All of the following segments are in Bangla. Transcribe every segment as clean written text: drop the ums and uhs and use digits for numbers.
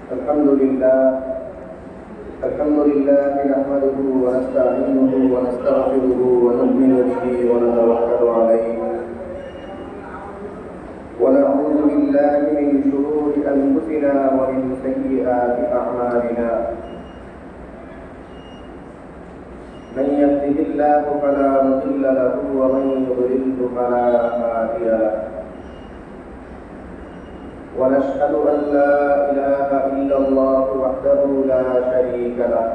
الحمد لله نحمده ونستعينه ونستغفره ونؤمن به ونتوكل عليه ونعوذ بالله من شرور أنفسنا ومن سيئات أعمالنا من يهده الله فلا مضل له ومن يضلل فلا هادي له ونشهد أن لا إله إلا الله وحده لا شريك له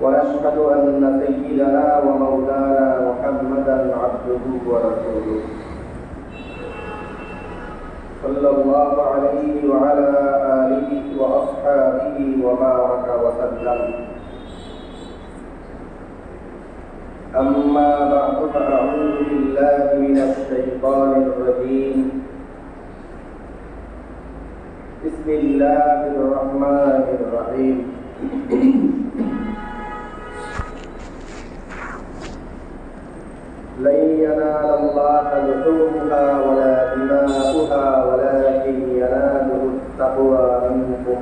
ونشهد أن سيدنا ومولانا محمدا عبده ورسوله صلى الله عليه وعلى آله وأصحابه وبارك وسلم أما بعد فأعوذ بالله من الشيطان الرجيم بسم الله الرحمن الرحيم لن ينال الله لحومها ولا دماؤها ولكن يناله التقوى منكم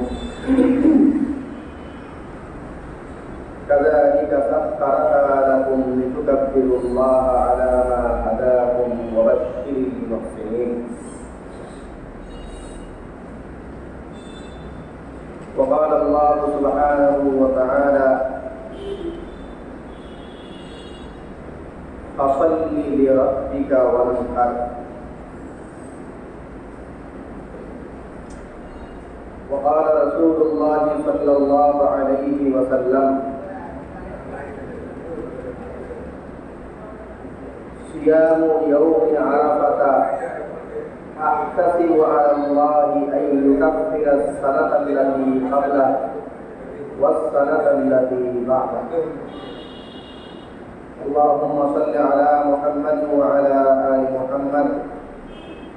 كذلك سخرها لكم لتكبروا الله على ما هداكم وبشر المحسنين وقال الله سبحانه وتعالى فصل لربك وانحر وقال رسول الله صلى الله عليه وسلم صيام يوم عرفة أحتسب على الله أن يكفر السنة التي قبله والسنة التي بعده اللهم صل على محمد وعلى آل محمد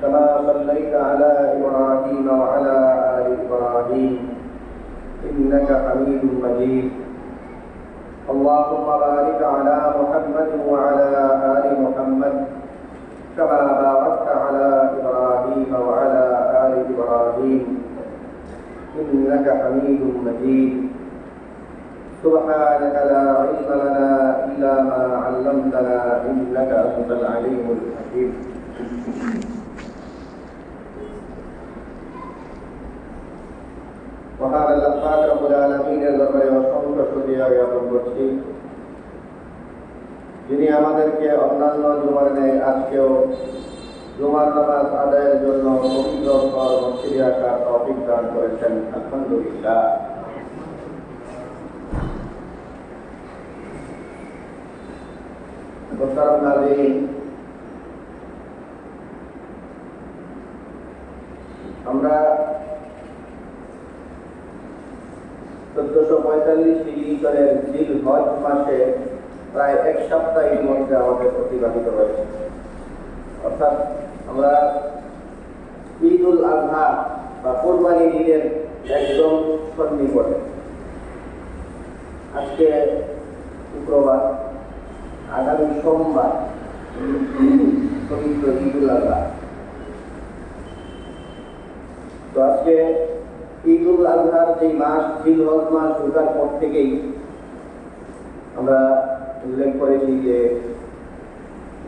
كما صليت على إبراهيم وعلى آل إبراهيم إنك حميد مجيد اللهم بارك على محمد وعلى آل محمد كما باركت على إبراهيم وعلى آل إبراهيم إنك حميد مجيد سبحانك لا علم لنا إلا ما علمتنا إنك أنت العليم الحكيم وهذا اللقاء رب العالمين الذي وصلت شديا يا رب العالمين যিনি আমাদেরকে অন্যান্য জুমার ন্যায় আজকেও জুমার নামাজ আদায়ের জন্য পবিত্র স্থল মসজিদে আসার তৌফিক দান করেছেন আলহামদুলিল্লাহ। মোহতারাম নাযিরিন, আমরা 1445 হিজরির জিলহজ মাসে প্রায় এক সপ্তাহের মধ্যে আমাদের অতিবাহিত হয়েছে। অর্থাৎ আমরা ঈদুল আজহা বা কোরবানি ঈদের একদম সন্নিকটে। আজকে শুক্রবার, আগামী সোমবার পবিত্র ঈদুল আজহা। তো আজকে ঈদুল আজহার যে মাস জিলহজ মাস ঢোকার পর থেকেই আমরা উল্লেখ করেছি যে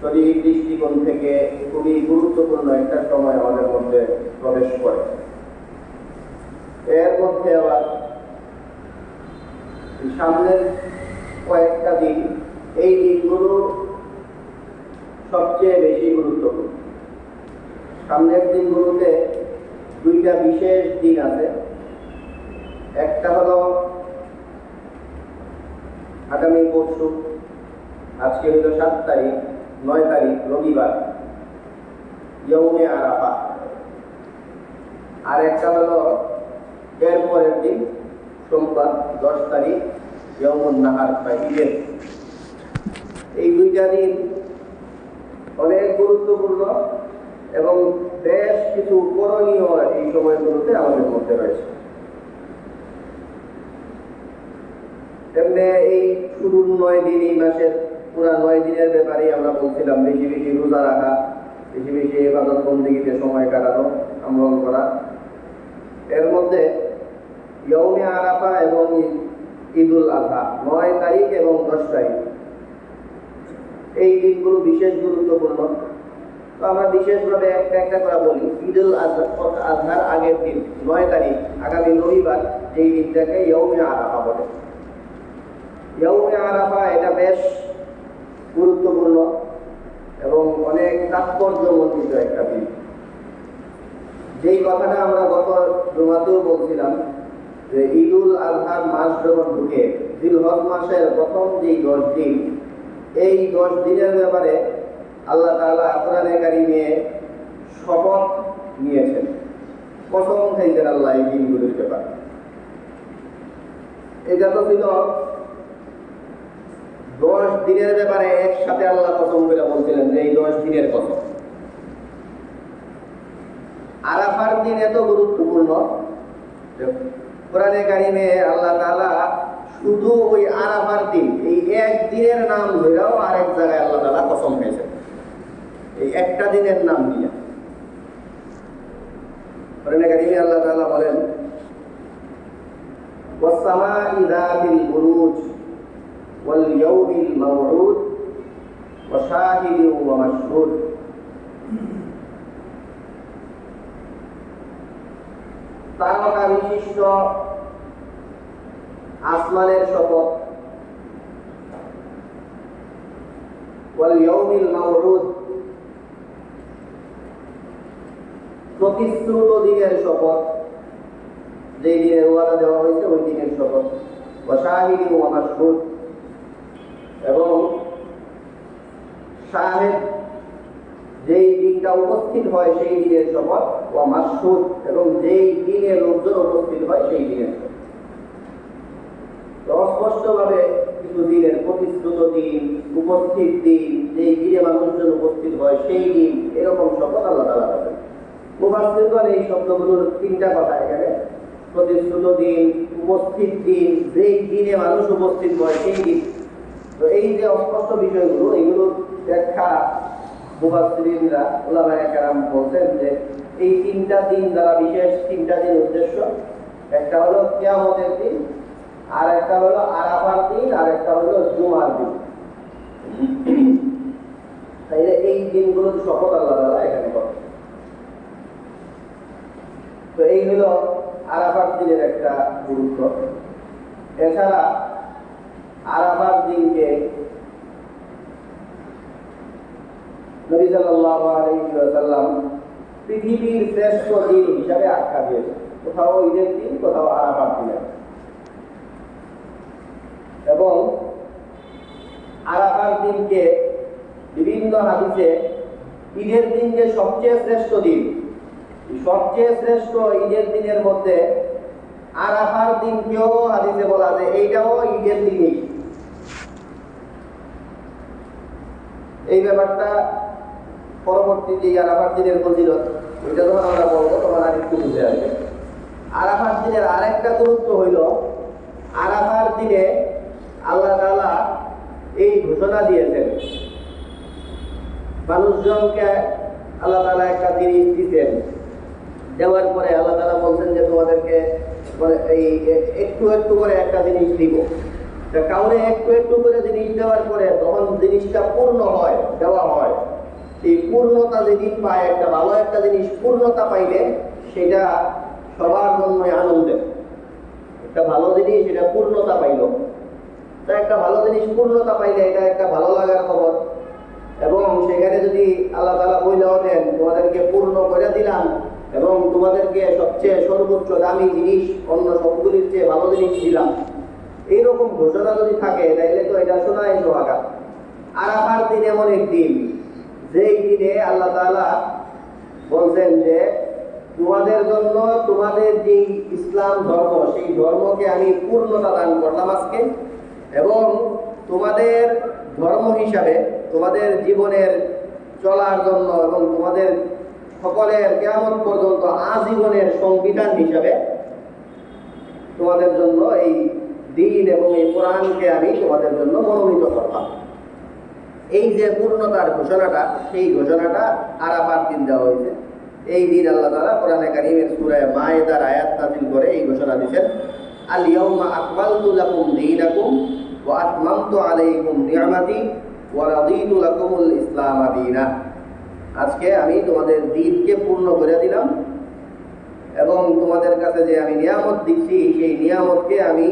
শরীর দৃষ্টিকোণ থেকে খুবই গুরুত্বপূর্ণ একটা সময় আমাদের মধ্যে প্রবেশ করে। এর মধ্যে আবার সামনের কয়েকটা দিন, এই দিনগুলো সবচেয়ে বেশি গুরুত্বপূর্ণ। সামনের দিনগুলোতে দুইটা বিশেষ দিন আছে। একটা হলো আগামী পরশু, আজকে হলো 7 তারিখ, 9 তারিখ রবিবার, ইয়ৌমে আরাফা। আর একটা হলো এর পরের দিন সোমবার 10 তারিখ ইয়ৌমুন নাহার বা ঈদের। এই দুইটা দিন অনেক গুরুত্বপূর্ণ এবং বেশ কিছু করণীয় এই সময়গুলোতে আমাদের মধ্যে রয়েছে। তেমনি এই শুরুর 9 দিন, এই মাসের পুরা 9 দিনের ব্যাপারে আমরা বলছিলাম বেশি বেশি রোজা রাখা, বেশি বেশি ইবাদত বন্দেগীতে সময় কাটানো, আমল করা। এর মধ্যে ইয়ৌমে আরাফা এবং ঈদুল আজহা 9 তারিখ এবং 10 তারিখ, এই দিনগুলো বিশেষ গুরুত্বপূর্ণ। তো আমরা বিশেষভাবে একটা একটা করে বলি। ঈদুল আজহার আগের দিন 9 তারিখ, আগামী রবিবার, এই দিনটাকে ইয়ৌমে আরাফা বলে। ইয়ৌমে আরাফা এটা বেশ গুরুত্বপূর্ণ এবং অনেক তাৎপর্যমণ্ডিত একটা দিন। যেই কথাটা আমরা গত জুমাতেও বলছিলাম যে ঈদুল আজহার মাস যখন ঢুকে, জিলহজ মাসের প্রথম যেই 10 দিন, এই 10 দিনের ব্যাপারে আল্লাহ তাআলা কোরআনে কারিমে শপথ নিয়েছেন, কসম খাইছেন আল্লাহ এই দিনগুলোর ব্যাপারে। এটা তো ছিল 10 দিনের ব্যাপারে একসাথে আল্লাহ কসম করে বলছিলেন যে এই 10 দিনের কসম। আরাফার দিন এত গুরুত্বপূর্ণ, কোরআনে কারিমে আল্লাহ তাআলা শুধু ওই আরাফার দিন, এই এক দিনের নাম ধরেও আরেক জায়গায় আল্লাহ তাআলা কসম খাইছেন, এই একটা দিনের নাম নিয়ে। কোরআনে কারিমে আল্লাহ তাআলা বলেন, ওয়াস-সামা'i যাতিল বুরুজ ওয়াল ইয়াউমিল মাওউদ ওয়া শাহিদিন ওয়া মাশহুদ। তারকা বিশিষ্ট আসমানের শপথ, ওয়াল ইয়াউমিল মাওউদ, প্রতিশ্রুত দিনের শপথ, যে দিনের ওয়াদা দেওয়া হয়েছে ওই দিনের শপথ, ওয়া শাহিদিন ওয়া মাশহুদ, এবং শাহেদ যেই দিনটা উপস্থিত হয় সেই দিনের শপথ, ওয়া মাশহুদ, এবং যেই দিনে লোকজন উপস্থিত হয় সেই দিনের শপথ। স্পষ্টভাবে কিছু দিনের, প্রতিশ্রুত দিন, উপস্থিত দিন, যেই দিনে মানুষজন উপস্থিত হয় সেই দিন, এরকম শপথ আল্লাহ তাআলা করেন। মুফাসসিরগণ এই শব্দগুলোর 3টা কথা এখানে, প্রতিশ্রুত দিন, উপস্থিত দিন, যেই দিনে মানুষ উপস্থিত হয় সেই দিন। তো এই যে অস্পষ্ট বিষয়গুলো, এইগুলো ব্যাখ্যা মুফাসসিরিনরা, উলামায়ে কেরাম বলছেন যে এই 3টা দিন দ্বারা বিশেষ 3টা দিন উদ্দেশ্য। একটা হলো কিয়ামতের দিন, আর একটা হলো আরাফার দিন, আর একটা হলো জুমার দিন। তাইলে এই দিনগুলোর শপথ আল্লাহ তাআলা এখানে করেন। তো এই হলো আরাফার দিনের একটা গুরুত্ব। এছাড়া আরাফার দিনকে নবী সাল্লাল্লাহু আলাইহি ওয়াসাল্লাম পৃথিবীর শ্রেষ্ঠ দিন হিসাবে আখ্যা দিয়েছেন। কোথাও ঈদের দিন, কোথাও আরাফার দিনের। এবং আরাফার দিনকে বিভিন্ন হাদিসে ঈদের দিন যে সবচেয়ে শ্রেষ্ঠ দিন, সবচেয়ে শ্রেষ্ঠ ঈদের দিনের মধ্যে আরাফার দিনকেও হাদিসে বলা যায় এইটাও ঈদের দিনই। এই ব্যাপারটা পরবর্তী যে আরাফার দিনের ফজিলত, ওইটা যখন আমরা বলবো তখন আর একটু বুঝে আসবে। আরাফার দিনের আরেকটা গুরুত্ব হইল, আরাফার দিনে আল্লাহ তাআলা এই ঘোষণা দিয়েছেন, মানুষজনকে আল্লাহ তাআলা একটা জিনিস দিতেন, দেওয়ার পরে আল্লাহ তাআলা বলছেন যে তোমাদেরকে এই একটু একটু করে একটা জিনিস দিব। কাউরে একটু একটু করে জিনিস দেওয়ার পরে তখন জিনিসটা পূর্ণ হয়, দেওয়া হয়। সেই পূর্ণতা যেদিন পায়, একটা ভালো একটা জিনিস পূর্ণতা পাইলে সেটা সবার জন্যই আনন্দের। একটা ভালো জিনিস এটা পূর্ণতা পাইল, তা একটা ভালো জিনিস পূর্ণতা পাইলে এটা একটা ভালো লাগার খবর। এবং সেখানে যদি আল্লাহ তাআলা বইলেও দেন তোমাদেরকে পূর্ণ করে দিলাম এবং তোমাদেরকে সবচেয়ে সর্বোচ্চ দামি জিনিস, অন্য সবগুলির চেয়ে ভালো জিনিস দিলাম, এইরকম ঘোষণা যদি থাকে তাইলে তো এটা শোনাই সোহাগা। আরাফার দিন এমন এক দিন, যেই দিনে আল্লাহ তাআলা বলছেন যে তোমাদের জন্য তোমাদের যে ইসলাম ধর্ম, সেই ধর্মকে আমি পূর্ণতা দান করলাম আজকে, এবং তোমাদের ধর্ম হিসাবে তোমাদের জীবনের চলার জন্য এবং তোমাদের সকলের কিয়ামত পর্যন্ত আজীবনের সংবিধান হিসাবে তোমাদের জন্য এই দিন এবং এই কোরআনকে আমি তোমাদের জন্য মনোনীত করলাম। এই যে পূর্ণতার ঘোষণাটা, সেই ঘোষণাটা আরাফার দিন দেওয়া হয়েছে। এই দিন আল্লাহ তাআলা কোরআনে কারীমের সূরা মায়েদার আয়াত নাযিল করে এই ঘোষণা দিয়েছেন, আল ইয়াউমা আকমালতু লাকুম দীনাকুম ওয়া আতমামতু আলাইকুম নি'মাতি ওয়া রাদিতু লাকুমুল ইসলাম দীনা। আজকে আমি তোমাদের দ্বীনকে পূর্ণ করে দিলাম এবং তোমাদের কাছে যে আমি নিয়ামত দিচ্ছি সেই নিয়ামতকে আমি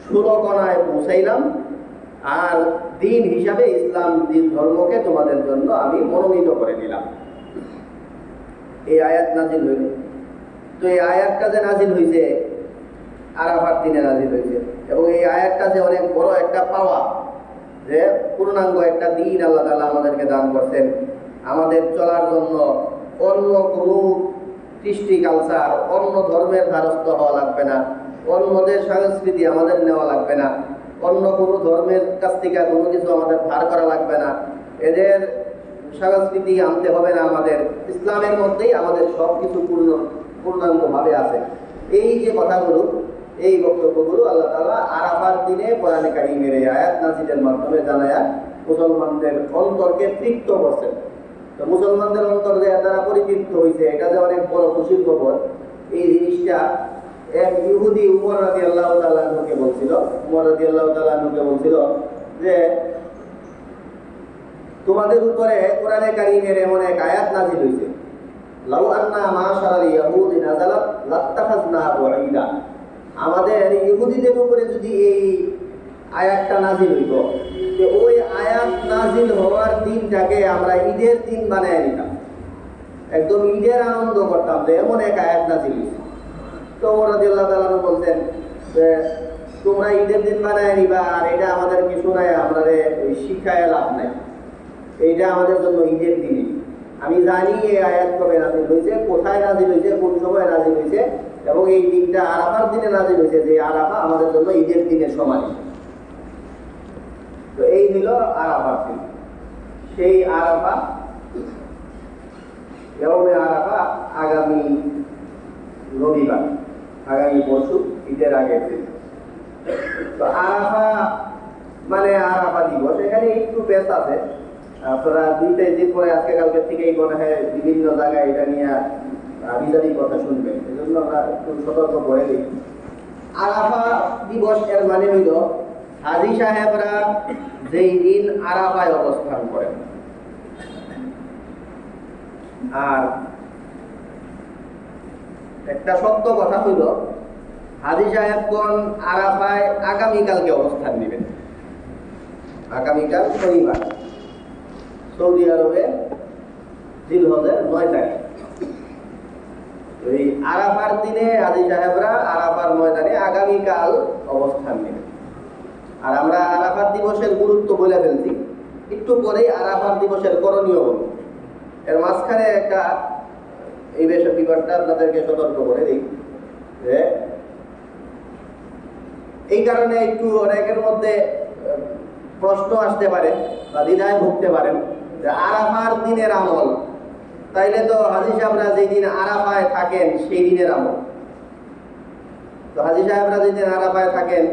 সুরকণায় পৌঁছাইলাম, আর দিন হিসাবে ইসলাম ধর্মকে তোমাদের জন্য আমি মনোনীত করে দিলাম। এই আয়াত নাজিল হইল। তো এই আয়াতটা যে নাজিল হয়েছে আরাফার দিনে নাজিল হয়েছে, এবং এই আয়াতটা যে অনেক বড় একটা পাওয়া, যে পূর্ণাঙ্গ একটা দিন আল্লাহ তাআলা আমাদেরকে দান করছেন। আমাদের চলার জন্য অন্য কোনো কৃষ্টি কালচার, অন্য ধর্মের দ্বারস্থ হওয়া লাগবে না, অন্যদের সংস্কৃতি আমাদের নেওয়া লাগবে না, অন্য কোনো ধর্মের কাছ থেকে কোনো কিছু আমাদের ধার করা লাগবে না, এদের সংস্কৃতি আনতে হবে না। আমাদের ইসলামের মধ্যেই আমাদের সব কিছু পূর্ণাঙ্গভাবে আছে। এই যে কথাগুলো, এই বক্তব্যগুলো আল্লাহ তাআলা আরাফার দিনে কোরআনে কারীমের এই আয়াত নাযিলের মাধ্যমে জানায়া মুসলমানদের অন্তরকে তৃপ্ত করছেন। তো মুসলমানদের অন্তর যে তারা পরিতৃপ্ত হয়েছে, এটা যে অনেক বড় খুশির খবর। এই জিনিসটা এক ইহুদি উমর রাদিয়াল্লাহু তাআলা আনহুকে বলছিল। উমর রাদিয়াল্লাহু তাআলা আনহুকে বলছিল যে তোমাদের উপরে কোরআনে কারীমের এমন এক আয়াত নাযিল হয়েছে, লাউ আন্না মাশারাল ইয়াহুদি নাযালাত লাত্তাখাযনাহু ঈদা। আমাদের ইহুদিদের উপরে যদি এই আয়াতটা নাযিল হইতো, তো ওই আয়াত নাযিল হওয়ার দিনটাকে আমরা ঈদের দিন বানায় নিতাম, একদম ঈদের আনন্দ করতাম যে এমন এক আয়াত নাযিল হয়েছে। তো ওমর রাদিয়াল্লাহু তাআলা বলছেন যে তোমরা ঈদের দিন বানায় নিবা, আর এটা আমাদেরকে শোনায় আমাদের শিখায় লাভ নাই, এইটা আমাদের জন্য ঈদের দিনই। আমি জানি এই আয়াত কবে নাযিল হয়েছে, কোথায় নাযিল হয়েছে, কোন সময় নাযিল হয়েছে, এবং এই দিনটা আরাফার দিনে নাযিল হয়েছে, যে আরাফা আমাদের জন্য ঈদের দিনের সমান। তো এই হইল আরাফার দিন। সেই আরাফা, ইয়াউমে আরাফা আগামী রবিবার, আগামী পরশু, ঈদের আগের দিন। তো আরাফা মানে আরাফা দিবস, এখানে একটু বেশ আছে। আপনারা দুইটাই দিন পরে আজকে কালকে থেকেই মনে হয় বিভিন্ন জায়গায় এটা নিয়ে বিজারি কথা শুনবেন, এই জন্য আমরা একটু সতর্ক করে দিই। আরাফা দিবস এর মানে হইল হাজী সাহেবরা যেই দিন আরাফায় অবস্থান করেন। আর একটা সত্য কথা হইল হাজী সাহেবগণ আরাফায় আগামীকালকে অবস্থান নেবেন। আগামীকাল শনিবার, সৌদি আরবে জিলহজের 9 তারিখ। এই আরাফার দিনে হাজী সাহেবরা আরাফার ময়দানে আগামীকাল অবস্থান নেবেন। আর আমরা আরাফার দিবসের গুরুত্ব বলে ফেলছি, একটু পরেই আরাফার দিবসের করণীয় বলব। এর মাঝখানে একটা এই ব্যাপারটা আপনাদেরকে সতর্ক করে দিই যে এই কারণে একটু অনেকের মধ্যে প্রশ্ন আসতে পারে বা দ্বিধায় ভুগতে পারেন যে আরাফার দিনের আমল, তাইলে তো হাজী সাহেবরা যেই দিন আরাফায় থাকেন সেই দিনের আমল। তো হাজী সাহেবরা যেদিন আরাফায় থাকেন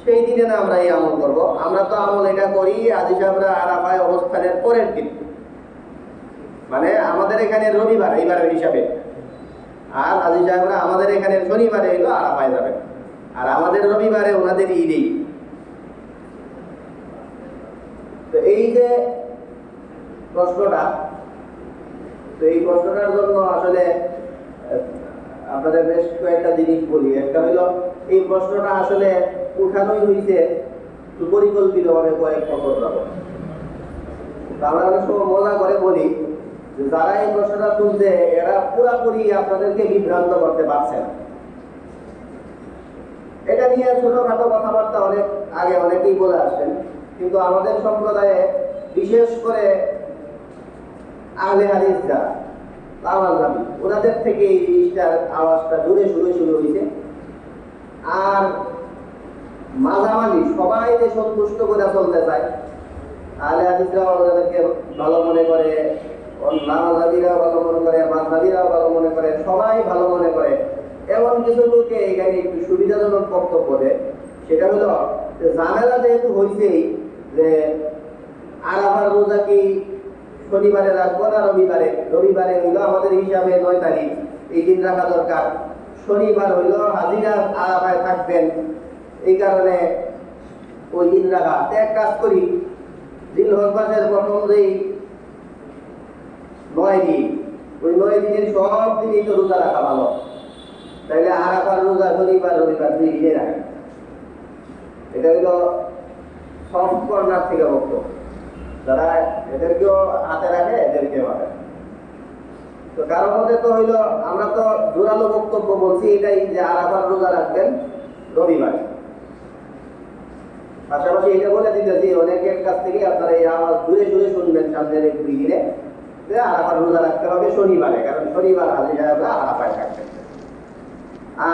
সেই দিনে না আমরা এই আমল করব। আমরা তো আমল এটা করি হাজী সাহেবরা আরাফায় অবস্থানের পরের দিন, মানে আমাদের এখানে রবিবার এইবারের হিসাবে, আর হাজী সাহেবরা আমাদের এখানে শনিবারে এলো আরাফায় যাবেন, আর আমাদের রবিবারে ওনাদের ঈদেই। তো এই যে প্রশ্নটা, তো এই প্রশ্নটার জন্য আসলে আপনাদের বেশ কয়েকটা জিনিস বলি। একটা হইল এই প্রশ্নটা আসলে উঠানোই হয়েছে পরিকল্পিতভাবে কয়েক বছর যাবত। আমরা অনেক সময় মজা করে বলি যে যারা এই প্রশ্নটা তুলছে এরা পুরাপুরি আপনাদেরকে বিভ্রান্ত করতে পারছেন। এটা নিয়ে ছোটখাটো কথাবার্তা অনেক আগে অনেকেই বলে আসছেন, কিন্তু আমাদের সম্প্রদায়ে বিশেষ করে আহলে হাদিস যারা লামাযহাবী, ওনাদের থেকে এই জিনিসটার আওয়াজটা জোরে শুরু হয়েছে। আর মাঝামাঝি সবাই যে সন্তুষ্ট করে চলতে চায়, আহলে হাদিসরাও ওনাদেরকে ভালো মনে করে, লামাযহাবীরাও ভালো মনে করে, মাযহাবীরাও ভালো মনে করে, সবাই ভালো মনে করে। এমন কিছু লোকে এখানে একটু সুবিধাজনক বক্তব্য দেয়। সেটা হলো ঝামেলা যেহেতু হয়েছেই যে আরাফার রোজা কি শনিবারে রাখবো না রবিবারে? রবিবারে হইল আমাদের হিসাবে 9 তারিখ, এই দিন রাখা দরকার। শনিবার হইল হাজিরা আরাফায় থাকবেন, এই কারণে ওই দিন রাখা। এক কাজ করি, জিলহজ মাসের প্রথম যেই 9 দিন, ওই 9 দিনের সব দিনই তো রোজা রাখা ভালো। তাইলে আরাফার রোজা শনিবার রবিবার 2 দিনে রাখে। এটা হইল সফট কর্নার থেকে বক্তব্য। যারা এদেরকেও হাতে রাখে এদেরকেও হাতে। তো কারোর মধ্যে তো হইল, আমরা তো জোরালো বক্তব্য বলছি এটাই যে আরাফার রোজা রাখবেন রবিবারে। পাশাপাশি এটা বলে দিতেছি অনেকের কাছ থেকে আপনারা এই আওয়াজ ঘুরে ঘুরে শুনবেন সামনের এক 2 দিনে যে আরাফার রোজা রাখতে হবে শনিবারে, কারণ শনিবার হাজির সাহেবরা আরাফায় থাকবেন।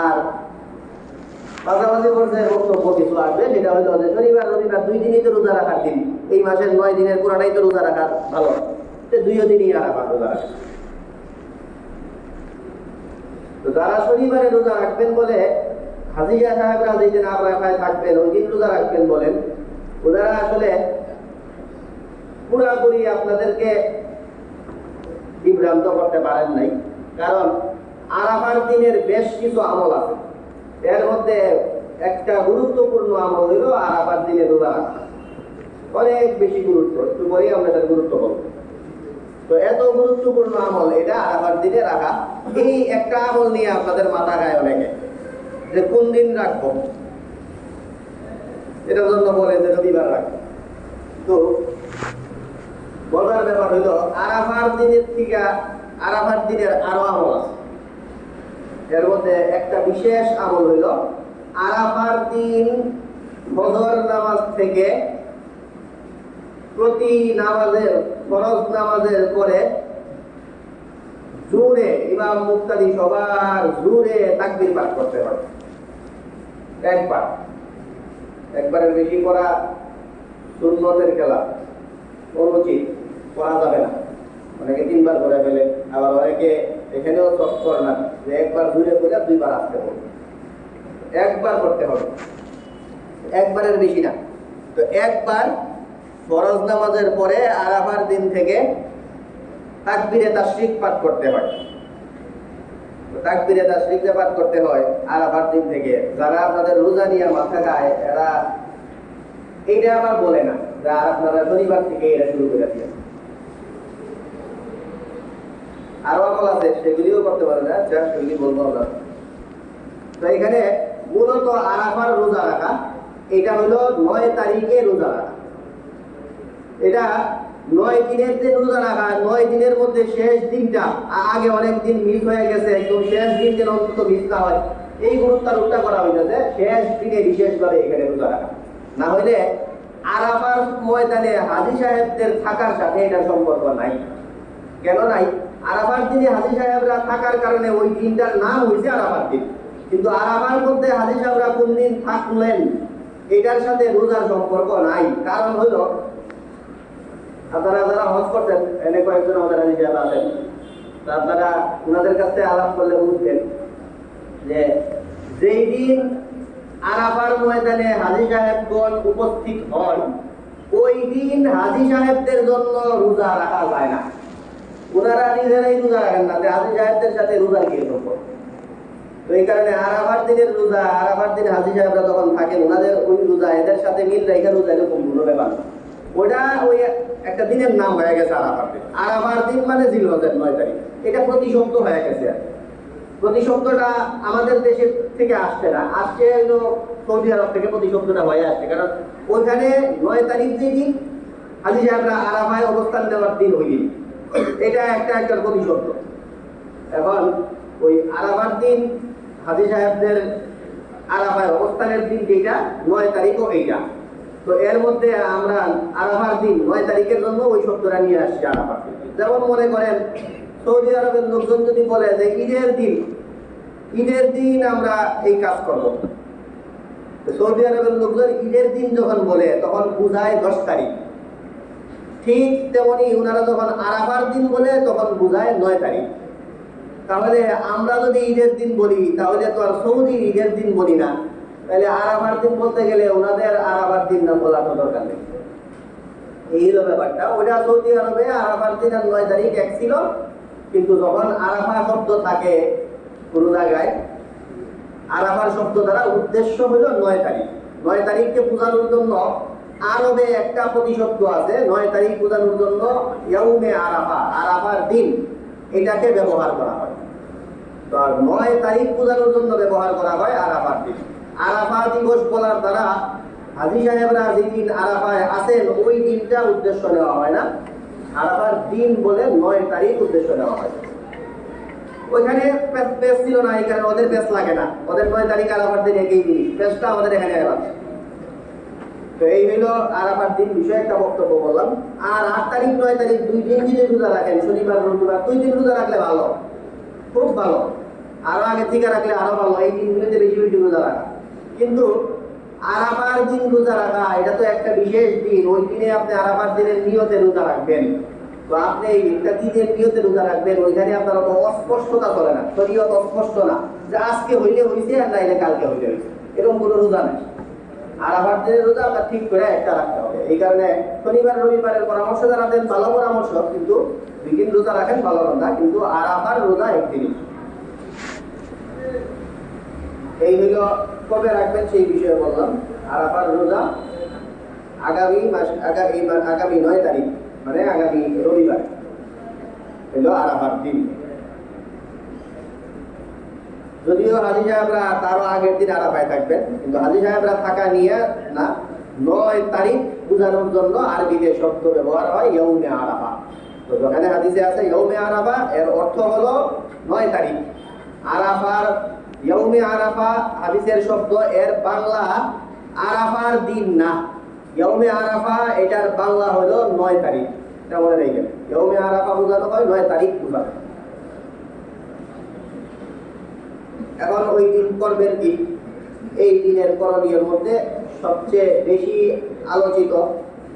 আর পাশাপাশি পর্যায়ে বক্তব্য কিছু আসবে, সেটা হইল যে শনিবার রবিবার 2 দিনই তো রোজা রাখার দিন, এই মাসের 9 দিনের পুরাটাই তো রোজা রাখার ভালো, 2 দিনই আরাফার রোজা রাখেন। তো যারা শনিবারে রোজা রাখবেন বলে হাজিরা সাহেবরা যেদিন আরাফায় থাকবেন ওই দিন রোজা রাখবেন বলেন, ওনারা আসলে পুরাপুরি আপনাদেরকে বিভ্রান্ত করতে পারেন নাই। কারণ আরাফার দিনের বেশ কিছু আমল আছে, এর মধ্যে একটা গুরুত্বপূর্ণ আমল হইল আরাফার দিনে রোজা রাখা। অনেক বেশি গুরুত্ব, একটু পরেই আমরা তার গুরুত্ব বলবো। তো এত গুরুত্বপূর্ণ আমল এটা আরাফার দিনে রাখা। এই একটা আমল নিয়ে আপনাদের মাথা গায় অনেকে যে কোন দিন রাখবো, এটার জন্য বলে যে রবিবার রাখবো। তো বলার ব্যাপার হইল আরাফার দিনের থেকে আরাফার দিনের আরো আমল আছে। এর মধ্যে একটা বিশেষ আমল হইল আরাফার দিন ফজর নামাজ থেকে প্রতি নামাজের ফরজ নামাজের পরে জোরে ইমাম মুক্তাদি সবার জোরে তাকবীর পাঠ করতে হবে। একবারের বেশি পড়া সুন্নতের খেলা, অনুচিত, পড়া যাবে না। অনেকে 3 বার করে ফেলে, আবার অনেকে এখানেও তৎ করে না যে একবার জোরে করে 2 বার আসতে হবে। একবার করতে হবে, একবারের বেশি না। তো একবার ফরজ নামাজের পরে আরাফার দিন থেকে তাকবীরে তাশরিক পাঠ করতে হয়। তাকবীরে তাশরিক পাঠ করতে হয় আরাফার দিন থেকে। যারা আপনাদের রোজা নিয়ে মাথা খায় এরা এইটা আবার বলে না যে আপনারা শনিবার থেকে এটা শুরু করে দিয়ে আরো আমল আছে, সেগুলিও করতে পারে না, সেগুলি বলবো আমরা। তো এখানে মূলত আরাফার রোজা রাখা, এটা হলো 9 তারিখে রোজা রাখা। এটা 9 দিনের যে রোজা রাখা, 9 দিনের মধ্যে শেষ দিনটা, আগে অনেক দিন মিস হয়ে গেছে, একদম শেষ দিন যেন অন্তত মিস না হয়, এই গুরুত্বারোপটা করা হইতেছে শেষ দিনে বিশেষভাবে এখানে রোজা রাখা। না হইলে আরাফার ময়দানে হাজী সাহেবদের থাকার সাথে এটার সম্পর্ক নাই। কেন নাই? আরাফার দিনে হাজী সাহেবরা থাকার কারণে ওই দিনটার নাম হয়েছে আরাফার দিন, কিন্তু আরাফার মধ্যে হাজী সাহেবরা কোন দিন থাকলেন এটার সাথে রোজার সম্পর্ক নাই। কারণ হলো আপনারা যারা হজ করতেন, এনে কয়েকজন আমাদের হাজী সাহেব আছেন, আপনারা ওনাদের কাছে আলাপ করলে বুঝবেন যে যেই দিন আরাফার ময়দানে হাজী সাহেবগণ উপস্থিত হন ওই দিন হাজী সাহেবদের জন্য রোজা রাখা যায় না। ওনারা নিজেরাই রোজা রাখেন না, হাজী সাহেবদের সাথে রোজা গিয়ে সম্পর্ক। তো এই কারণে আরাফার দিনের রোজা, আরাফার দিন হাজী সাহেবরা যখন থাকেন ওনাদের ওই রোজা এদের সাথে মিল রেখে রোজা এরকম কোনো ব্যাপার। ওটা ওই একটা দিনের নাম হয়ে গেছে আরাফার দিন। আরাফার দিন মানে জিলহজের 9 তারিখ, এটা প্রতিশব্দ হয়ে গেছে। প্রতিশব্দটা আমাদের দেশের থেকে আসছে না, আসছে হলো সৌদি আরব থেকে প্রতিশব্দটা হয়ে আসছে। কারণ ওইখানে 9 তারিখ যে দিন হাজী সাহেবরা আরাফায় অবস্থান নেওয়ার দিন ওই দিন, এটা একটা প্রতিশব্দ। এখন ওই আরাফার দিন হাজী সাহেবদের আরাফায় অবস্থানের দিন যেটা 9 তারিখও এইটা। তো এর মধ্যে আমরা আরাফার দিন 9 তারিখের জন্য ওই শব্দটা নিয়ে আসছি আরাফার দিন। যেমন মনে করেন সৌদি আরবের লোকজন যদি বলে যে ঈদের দিন আমরা এই কাজ করব, সৌদি আরবের লোকজন ঈদের দিন যখন বলে তখন বুঝায় 10 তারিখ। ঠিক তেমনি ওনারা যখন আরাফার দিন বলে তখন বুঝায় 9 তারিখ। তাহলে আমরা যদি ঈদের দিন বলি তাহলে তো আর সৌদির ঈদের দিন বলি না, তাহলে আরাফার দিন বলতে গেলে ওনাদের আরাফার দিন নাম বলার দরকার নেই। এই হলো ব্যাপারটা। ওটা সৌদি আরবে আরাফার দিন আর 9 তারিখ এক ছিল, কিন্তু যখন আরাফা শব্দ থাকে কোনো জায়গায়, আরাফার শব্দ দ্বারা উদ্দেশ্য হলো 9 তারিখ। 9 তারিখকে বোঝানোর জন্য আরবে একটা প্রতিশব্দ আছে, 9 তারিখ বোঝানোর জন্য ইয়াউমে আরাফা, আরাফার দিন, এটাকে ব্যবহার করা হয়। তো 9 তারিখ বোঝানোর জন্য ব্যবহার করা হয় আরাফার দিন। আরাফা দিবস বলার দ্বারা হাজী সাহেবরা যেদিন আরাফায় আছেন ওই দিনটা উদ্দেশ্য নেওয়া হয় না, আরাফার দিন বলে 9 তারিখ উদ্দেশ্য নেওয়া হয়। ওইখানে পেস ছিল না, এই কারণে ওদের পেস লাগে না, ওদের 9 তারিখ আরাফার দিন একই জিনিস, পেসটা আমাদের এখানে এলাম। তো এই হইলো আরাফার দিন বিষয়ে একটা বক্তব্য বললাম। আর 8 তারিখ 9 তারিখ 2 দিন যদি রোজা রাখেন, শনিবার রবিবার 2 দিন রোজা রাখলে ভালো, খুব ভালো। আরো আগে থেকে রাখলে আরো ভালো, এই দিনগুলোতে বেশি বেশি রোজা রাখা। কিন্তু আরাফার দিন রোজা রাখা এটা তো একটা বিশেষ দিন, ওই দিনে আপনি আরাফার দিনের নিয়তে রোজা রাখবেন। তো আপনি একটা দিনের নিয়তে রোজা রাখবেন, ওইখানে আপনার অত অস্পষ্টতা চলে না, শরীয়ত অস্পষ্ট না যে আজকে হইলে হইছে আর নাইলে কালকে হইলে হইছে, এরকম কোনো রোজা নেই। আরাফার দিনের রোজা আপনার ঠিক করে একটা রাখতে হবে। এই কারণে শনিবার রবিবারের পরামর্শ যারা দেন ভালো পরামর্শ, কিন্তু 2 দিন রোজা রাখেন ভালো কথা, কিন্তু আরাফার রোজা একদিনই। এই হইল কবে রাখবেন সেই বিষয়ে বললাম। আরাফার রোজা আগামী 9 তারিখ, মানে আগামী রবিবার হইল আরাফার দিন। যদিও হাজী সাহেবরা তারও আগের দিন আরাফায় থাকবেন, কিন্তু হাজী সাহেবরা থাকা নিয়ে না, 9 তারিখ বোঝানোর জন্য আরবিতে শব্দ ব্যবহার হয় ইয়াউমে আরাফা। তো যেখানে হাদিসে আছে ইয়াউমে আরাফা, এর অর্থ হলো 9 তারিখ। আরাফার ইয়াউমে আরাফা হাদিসের শব্দ, এর বাংলা আরাফার দিন না, ইয়াউমে আরাফা এটার বাংলা হলো 9 তারিখ। এটা মনে রাখবেন, ইয়াউমে আরাফা বোঝানো হয় 9 তারিখ বোঝানো। এখন ওই দিন করবেন কি? এই দিনের করণীয়ের মধ্যে সবচেয়ে বেশি আলোচিত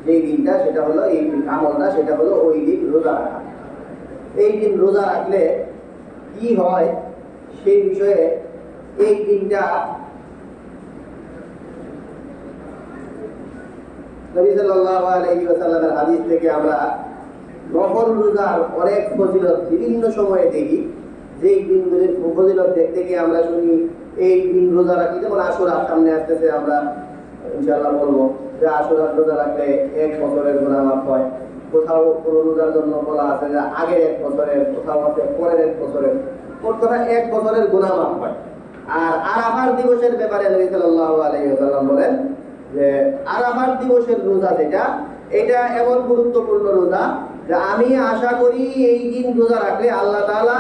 যে দিনটা, সেটা হলো এই আমলটা, সেটা হলো ওই দিন রোজা রাখা। এই দিন রোজা রাখলে কি হয় সেই বিষয়ে এই দিনটা নবী সাল্লাল্লাহু আলাইহি ওয়াসাল্লামের হাদিস থেকে আমরা নফল রোজার অনেক ফজিলত বিভিন্ন সময়ে দেখি। যেই দিনগুলির ফজিলত দেখতে গিয়ে আমরা শুনি এই দিন রোজা রাখলে, যেমন আশুরার সামনে আসতেছে, আমরা ইনশাআল্লাহ বলবো যে আশুরার রোজা রাখলে 1 বছরের গুনাহ মাফ হয়। কোথাও কোনো রোজার জন্য বলা আছে যে আগের 1 বছরের, কোথাও আছে পরের 1 বছরের, মোট কথা 1 বছরের গুনাহ মাফ হয়। আর আরাফার দিবসের ব্যাপারে নবী সাল্লাল্লাহু আলাইহি ওয়াসাল্লাম বলেন যে আরাফার দিবসের রোজা যেটা, এটা এমন গুরুত্বপূর্ণ রোজা যে আমি আশা করি এই দিন রোজা রাখলে আল্লাহ তাআলা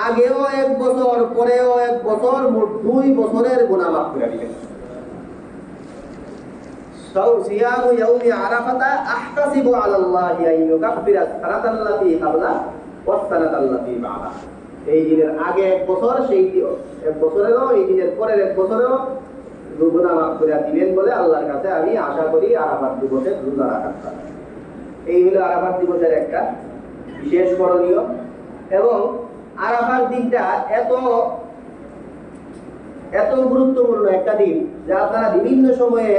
আগেও 1 বছর পরেও 1 বছর, মোট 2 বছরের গুনাহ মাফ করে দিবেন। সিয়ামু ইয়াউমি আরাফাতা আহতাসিবু আলাল্লাহি আন ইউকাফিরা সানাতাল্লাতী ক্বাবলা ওয়াস সানাতাল্লাতী বা'দা। এই দিনের আগে 1 বছর, সেই 1 বছরেরও, এই দিনের পরের 1 বছরেরও গুনাহ মাফ করে দিবেন বলে আল্লাহর কাছে আমি আশা করি আরাফাত দিবসের রোজা রাখার। এই হলো আরাফাত দিবসের একটা বিশেষ করণীয়। এবং আরাফার দিনটা এত গুরুত্বপূর্ণ একটা দিন যে আপনারা বিভিন্ন সময়ে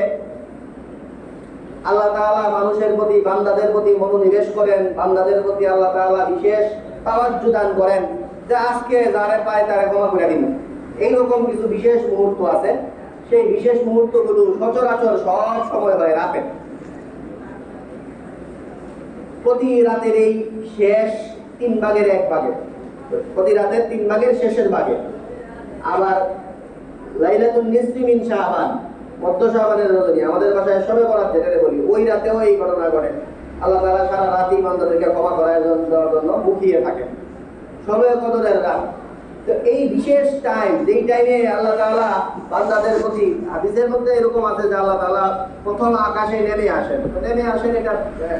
আল্লাহ তাআলা মানুষের প্রতি, বান্দাদের প্রতি মনোনিবেশ করেন, বান্দাদের প্রতি আল্লাহ তাআলা বিশেষ তাওয়াজ্জু দান করেন যে আজকে যারে পায় তারে ক্ষমা করে দিন। এইরকম কিছু বিশেষ মুহূর্ত আছে, সেই বিশেষ মুহূর্তগুলো সচরাচর সব সময় হয় রাতে। প্রতি রাতের এই শেষ 3 ভাগের 1 ভাগে, প্রতি রাতের 3 ভাগের শেষের ভাগে। আবার লাইলাতুন নিসফি মিন শাবান, মধ্য শাবানের রজনী, আমাদের ভাষায় শবে বরাত যেটাকে বলি, ওই রাতেও এই ঘটনা ঘটে। আল্লাহ তাআলা সারা রাতই বান্দাদেরকে ক্ষমা করার জন্য মুখিয়ে থাকেন। শবে কদরের রাত, তো এই বিশেষ টাইম, যেই টাইমে আল্লাহ তাআলা বান্দাদের প্রতি, হাদিসের মধ্যে এরকম আছে যে আল্লাহ তাআলা প্রথম আকাশে নেমে আসেন।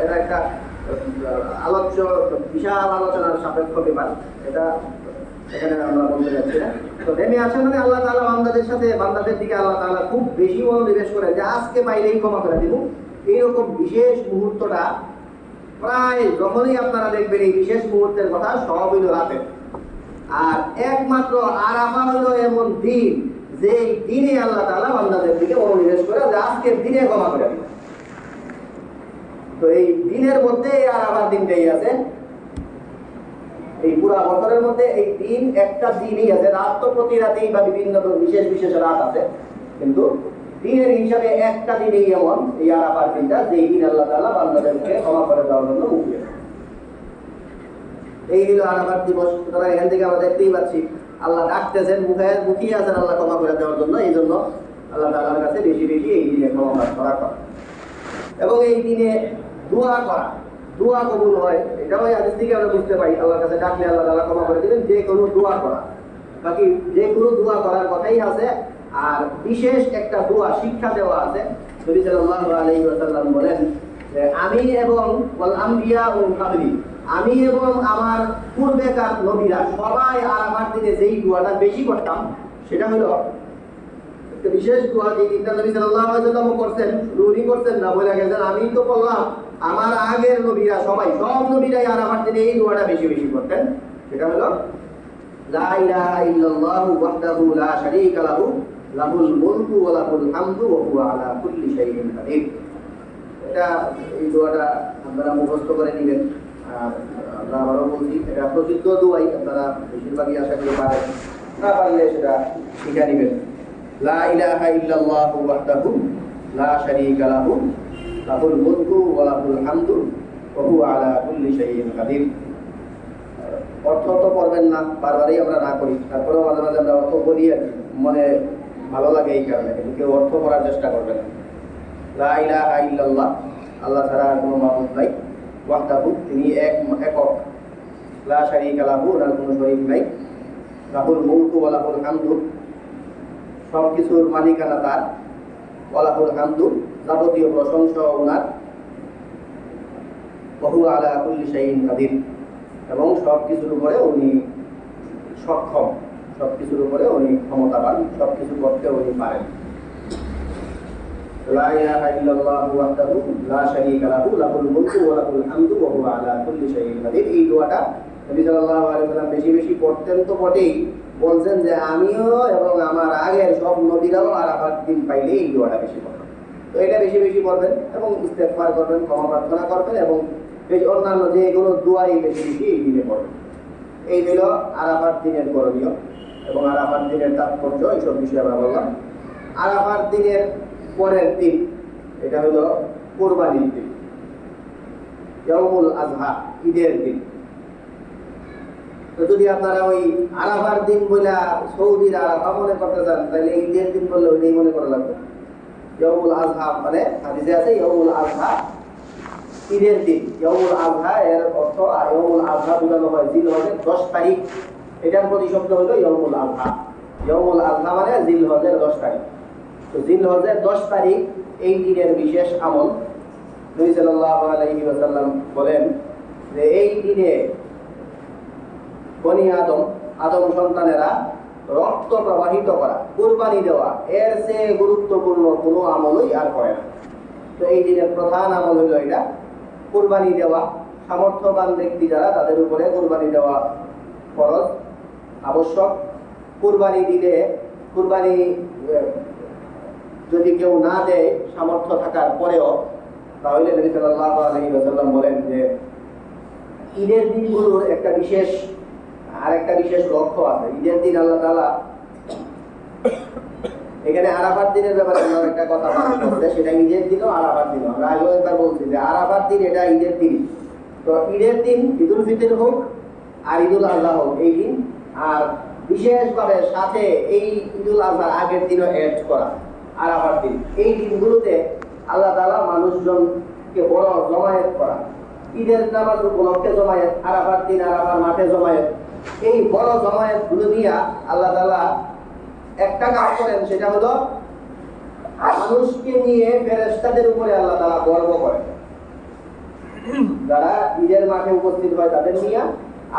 এটা একটা আলোচ্য বিশাল আলোচনার সাপেক্ষ ব্যাপার, এটা এখানে আমরা বলতে যাচ্ছি না। তো নেমে আসেন মানে আল্লাহ তাআলা বান্দাদের সাথে, বান্দাদের দিকে আল্লাহ তাআলা খুব বেশি মনোনিবেশ করেন যে আজকে পাইলেই ক্ষমা করে দিব। এইরকম বিশেষ মুহূর্তটা প্রায় যখনই আপনারা দেখবেন এই বিশেষ মুহূর্তের কথা, সব হইল রাতে। আর একমাত্র আরাফা হলো এমন দিন যে দিনে আল্লাহ তাআলা বান্দাদের দিকে মনোনিবেশ করে যে আজকের দিনে ক্ষমা করে দিবেন। তো এই দিনের মধ্যে আর আবার দিনটাই আছে, এই পুরা বছরের মধ্যে এই দিন একটা দিনই আছে। রাত তো প্রতি রাতেই বা বিভিন্ন বিশেষ বিশেষ রাত আছে, কিন্তু দিনের হিসাবে একটা দিনেই এমন এই আরাফার দিনটা, যেই দিন আল্লাহ তাআলা বান্দাদেরকে ক্ষমা করে দেওয়ার জন্য মুক্তি। এই হলো আরাফার দিবস। সুতরাং এখান থেকে আমরা দেখতেই পাচ্ছি আল্লাহ ডাকতেছেন, মুখিয়ে আছেন আল্লাহ ক্ষমা করে দেওয়ার জন্য। এই জন্য আল্লাহ তাআলার কাছে বেশি বেশি এই দিনে ক্ষমা প্রার্থনা করা এবং এই দিনে দোয়া করা, দোয়া কবুল হয়। এটাও এই হাদিস থেকে আমরা বুঝতে পারি, আল্লাহর কাছে ডাকলে আল্লাহ তাআলা ক্ষমা করে দিবেন। যে কোনো দোয়া করা, বাকি যে কোনো দোয়া করার কথাই আছে। আর বিশেষ একটা দোয়া শিক্ষা দেওয়া আছে। নবী সাল্লাল্লাহু আলাইহি ওয়াসাল্লাম বলেন যে আমি এবং ওয়াল আমবিয়া ওয়াল কাবলি, আমি এবং আমার পূর্বেকার নবীরা সবাই আরাফার দিনে যেই দোয়াটা বেশি করতাম, সেটা হলো একটা বিশেষ দোয়া। যে দিনটা নবী সাল্লাল্লাহু আলাইহি ওয়াসাল্লাম করছেন, উনি করছেন না, বলে গেছেন আমি তো বললাম আমার আগের নবীরা সবাই, সব নবীরাই আরাফার দিনে এই দোয়াটা বেশি বেশি করতেন। সেটা হলো লা ইলাহা ইল্লাল্লাহু ওয়াহদাহু লা শারীকা লাহু লাহুল মুলকু ওয়া লাহুল হামদু ওয়া হুয়া আলা কুল্লি শাইইন কাদির। এটা এই দোয়াটা আপনারা মুখস্থ করে নেবেন। আর আমরা আবারও বলছি, এটা প্রসিদ্ধ দোয়াই, আপনারা বেশিরভাগই আশা করি পারেন, না পারলে সেটা শিখে নেবেন। লা ইলাহা ইল্লাল্লাহু ওয়াহদাহু লা শারীকা লাহু লাহুল মুলকু ওয়া লাহুল হামদু ওয়া হুয়া আলা কুল্লি শাইইন কাদির। অর্থ তো পড়বেন না, বারবারই আমরা না করি, তারপরেও মাঝে মাঝে আমরা অর্থ বলি আর কি, মনে ভালো লাগে এই কারণে, কিন্তু কেউ অর্থ করার চেষ্টা করবেন না। লা ইলাহা ইল্লাল্লাহ, আল্লাহ ছাড়া আর কোনো মাবুদ নাই। ওয়াহদাহু, তিনি একক। লা শারীকা লাহু, ওনার কোনো শরীক নাই। লাহুল মুলকু ওয়া লাহুল হামদু, সব কিছুর মালিকানা তার। ওয়া লাহুল হামদু, যাবতীয় প্রশংসা ওনার। ওয়া হুয়া আলা কুল্লি শাইইন কাদির, এবং সব কিছুর উপরে উনি সক্ষম, সব কিছুর উপরে উনি ক্ষমতাবান, সব কিছু করতে উনি পারেন। লা ইলাহা ইল্লাল্লাহু ওয়াহদাহু লা শারীকা লাহু লাহুল মুলকু ওয়া লাহুল হামদু ওয়া হুয়া আলা কুল্লি শাইইন কাদির। এই দোয়াটা নবী সাল্লাল্লাহু আলাইহি ওয়াসাল্লাম বেশি বেশি পড়তেন তো বটেই, বলছেন যে আমিও এবং আমার আগের সব নবীরাও আরাফার দিন পাইলে এই দোয়াটা বেশি পড়বেন। তো এটা বেশি বেশি পড়বেন এবং ইস্তেগফার করবেন, ক্ষমা প্রার্থনা করবেন, এবং অন্যান্য যে কোনো দোয়াই বেশি বেশি এই দিনে পড়বেন। এই হলো আরাফার দিনের করণীয় এবং আরাফার দিনের তাৎপর্য, এইসব বিষয়ে আমরা বললাম। আরাফার দিনের পরের দিন, এটা হলো কোরবানির দিন, ইয়াউমুল আযহা, ঈদের দিন। তো যদি আপনারা ওই আরাফার দিন বলে সৌদির আরাফা মনে করতে চান, তাহলে ঈদের দিন বললে ওইটাই মনে করা লাগবে। ইয়াউমুল আযহা মানে হাদিসে আছে ইয়াউমুল আযহা, ঈদের দিন। ইয়াউমুল আযহা এর অর্থ, ইয়াউমুল আযহা বোঝানো হয় জিলহজের 10 তারিখ, এটার প্রতিশব্দ হলো ইয়াউমুল আযহা। ইয়াউমুল আযহা মানে জিলহজের 10 তারিখ। তো জিলহজের 10 তারিখ এই দিনের বিশেষ আমল। নবী সাল্লাল্লাহু আলাইহি ওয়াসাল্লাম বলেন যে এই দিনে বনি আদম সন্তানেরা রক্ত প্রবাহিত করা, কুরবানি দেওয়া, এর চেয়ে গুরুত্বপূর্ণ কোনো আমলই আর করে না। তো এই দিনের প্রধান আমল হলো এটা, কুরবানি দেওয়া। সামর্থ্যবান ব্যক্তি যারা, তাদের উপরে কুরবানি দেওয়া ফরজ, আবশ্যক। কুরবানি দিলে, কুরবানি যদি কেউ না দেয় সামর্থ্য থাকার পরেও, তাহলে নবী সাল্লাল্লাহু আলাইহি ওয়াসাল্লাম বলেন যে ঈদের দিনগুলোর একটা বিশেষ লক্ষ্য আছে। ঈদের দিন আল্লাহ তাআলা, এখানে আরাফার দিনের ব্যাপারে আমরা একটা কথা বলতে, সেটা ঈদের দিনও আরাফার দিনও। আমরা আগেও একবার বলছি যে আরাফার দিন এটা ঈদের দিন। তো ঈদের দিন ঈদুল ফিতর হোক আর ঈদুল আযহা হোক, এই দিন, আর বিশেষভাবে সাথে এই ঈদুল আযহার আগের দিনও অ্যাড করা আরাফার দিন। এই দিনগুলোতে আল্লাহ তাআলা মানুষজনকে বড় জমায়েত করা, ঈদের নামাজ উপলক্ষে জমায়েত, আরাফার দিন আরাফার মাঠে জমায়েত। এই বড় জমায়েত গুলো নিয়ে আল্লাহ তাআলা একটা কাজ করেন, সেটা হলো মানুষকে নিয়ে ফেরেশতাদের উপরে আল্লাহ তাআলা গর্ব করেন। যারা ঈদের মাঠে উপস্থিত হয় তাদের নিয়ে,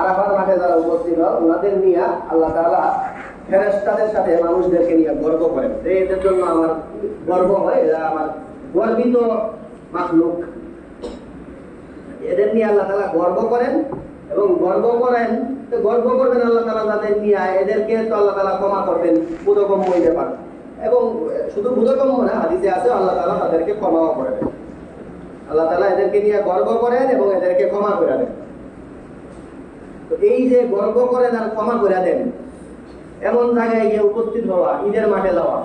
আরাফার মাঠে যারা উপস্থিত হয় ওনাদের নিয়ে আল্লাহ তাআলা ফেরেশতাদের সাথে মানুষদেরকে নিয়ে গর্ব করেন। এদের জন্য আমার গর্ব হয়, এরা আমার গর্বিত মাখলুক। এদের নিয়ে আল্লাহ তাআলা গর্ব করেন এবং গর্ব করেন। তো গর্ব করবেন আল্লাহ তাআলা যাদের নিয়ে, এদেরকে তো আল্লাহ তাআলা ক্ষমা করবেন বোধগম্য হইতে পারে, এবং শুধু বোধগম্য না, হাদিসে আছে আল্লাহ তাআলা তাদেরকে ক্ষমাও করবেন। আল্লাহ তাআলা এদেরকে নিয়ে গর্ব করেন এবং এদেরকে ক্ষমা করে দেন। তো এই যে গর্ব করেন আর ক্ষমা করে দেন, এমন জায়গায় গিয়ে উপস্থিত হওয়া, ঈদের মাঠে যাওয়া,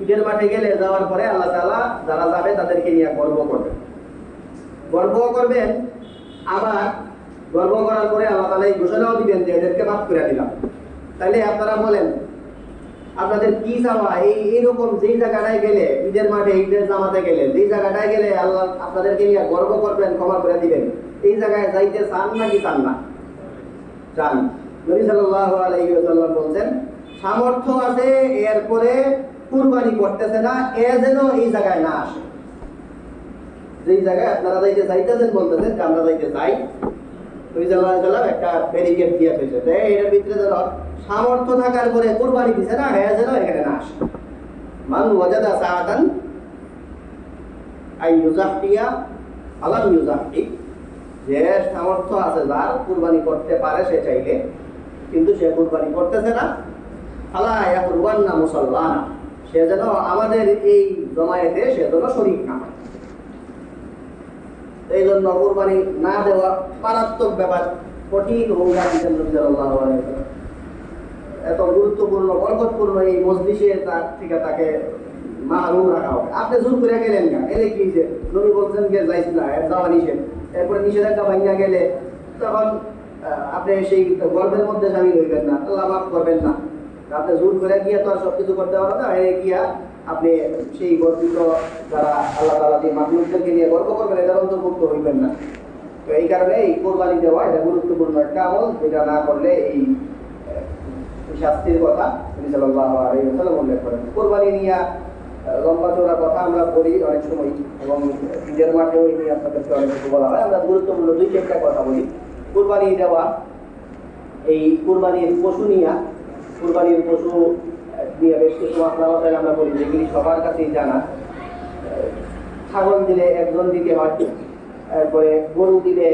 ঈদের মাঠে গেলে যাওয়ার পরে আল্লাহ তাআলা যারা যাবে তাদেরকে নিয়ে গর্ব করবেন, গর্ব করবেন। আবার গর্ব করার পরে আল্লাহ তাআলা এই ঘোষণাও দিবেন যে এদেরকে মাফ করে দিলাম। তাহলে আপনারা বলেন আপনাদের কি চাওয়া? এইরকম যেই জায়গাটায় গেলে, ঈদের মাঠে ঈদের জামাতে গেলে যেই জায়গাটায় গেলে আল্লাহ আপনাদেরকে নিয়ে গর্ব করবেন, ক্ষমা করে দিবেন, এই জায়গায় যাইতে চান নাকি চান না? চান। নবী সাল্লাল্লাহু আলাইহি ওয়াসাল্লাম বলেন সামর্থ্য আছে এরপরে কুরবানি করতেছে না, এ যেন এই জায়গায় না আসে। যেই জায়গায় আপনারা যাইতে চাইতেছেন, বলতেছেন যে আমরা যাইতে চাই, নবী সাল্লাল্লাহু আলাইহি ওয়াসাল্লাম একটা ব্যারিকেড দিয়ে ফেলেছে, এর ভিতরে যেন সামর্থ্য থাকার পরে কুরবানি দিছে না, এ যেন এখানে না আসে। মান ওয়াজাদা সাআতান আই ইউজাহটিয়া আলাম ইউজাহটি, যে সামর্থ্য আছে যার কুরবানি করতে পারে সে চাইলে, কিন্তু সে কুরবানি করতেছে না, আলা ইয়াকুরবান্না মুসাল্লানা, সে যেন আমাদের এই জমায়েতে সে যেন শরীক না হয়। এই জন্য কুরবানি না দেওয়া মারাত্মক ব্যাপার, কঠিন হুকুম দিয়েছেন নবী সাল্লাল্লাহু আলাইহি ওয়াসাল্লাম। এত গুরুত্বপূর্ণ বরকতপূর্ণ এই মজলিসে তার থেকে তাকে মাহরুম রাখা হবে। আপনি জোর করে গেলেন না, এলে কি যে নবী বলছেন যে যাইস না, এর যাওয়া নিষেধ, এরপরে নিষেধাজ্ঞা ভাঙিয়া গেলে তখন আপনি সেই গর্বের মধ্যে সামিল হইবেন না, আল্লাহ মাফ করবেন না। আপনি জোর করে গিয়ে তো আর সবকিছু করতে পারবেন না, এ গিয়া আপনি সেই গর্বিত যারা আল্লাহ তাআলা দিয়ে মাখলুকদেরকে নিয়ে গর্ব করবেন, এটার অন্তর্ভুক্ত হইবেন না। তো এই কারণে এই কোরবানি দেওয়া এটা গুরুত্বপূর্ণ একটা আমল, যেটা না করলে এই শাস্তির কথা নবী সাল্লাল্লাহু আলাইহি ওয়াসাল্লাম উল্লেখ করেন। কোরবানি নিয়ে লম্বা চওড়া কথা আমরা বলি অনেক সময়, এবং ঈদের মাঠেও এই নিয়ে আপনাদেরকে অনেক কিছু বলা হয়। আমরা গুরুত্বপূর্ণ দুই চারটা কথা বলি। কোরবানি দেওয়া, এই কোরবানির পশু নিয়ে, কোরবানির পশু নিয়ে বেশ কিছু মাসলা আমরা বলি যেগুলি সবার কাছেই জানা। ছাগল দিলে একজন দিতে হয়, তারপরে গরু দিলে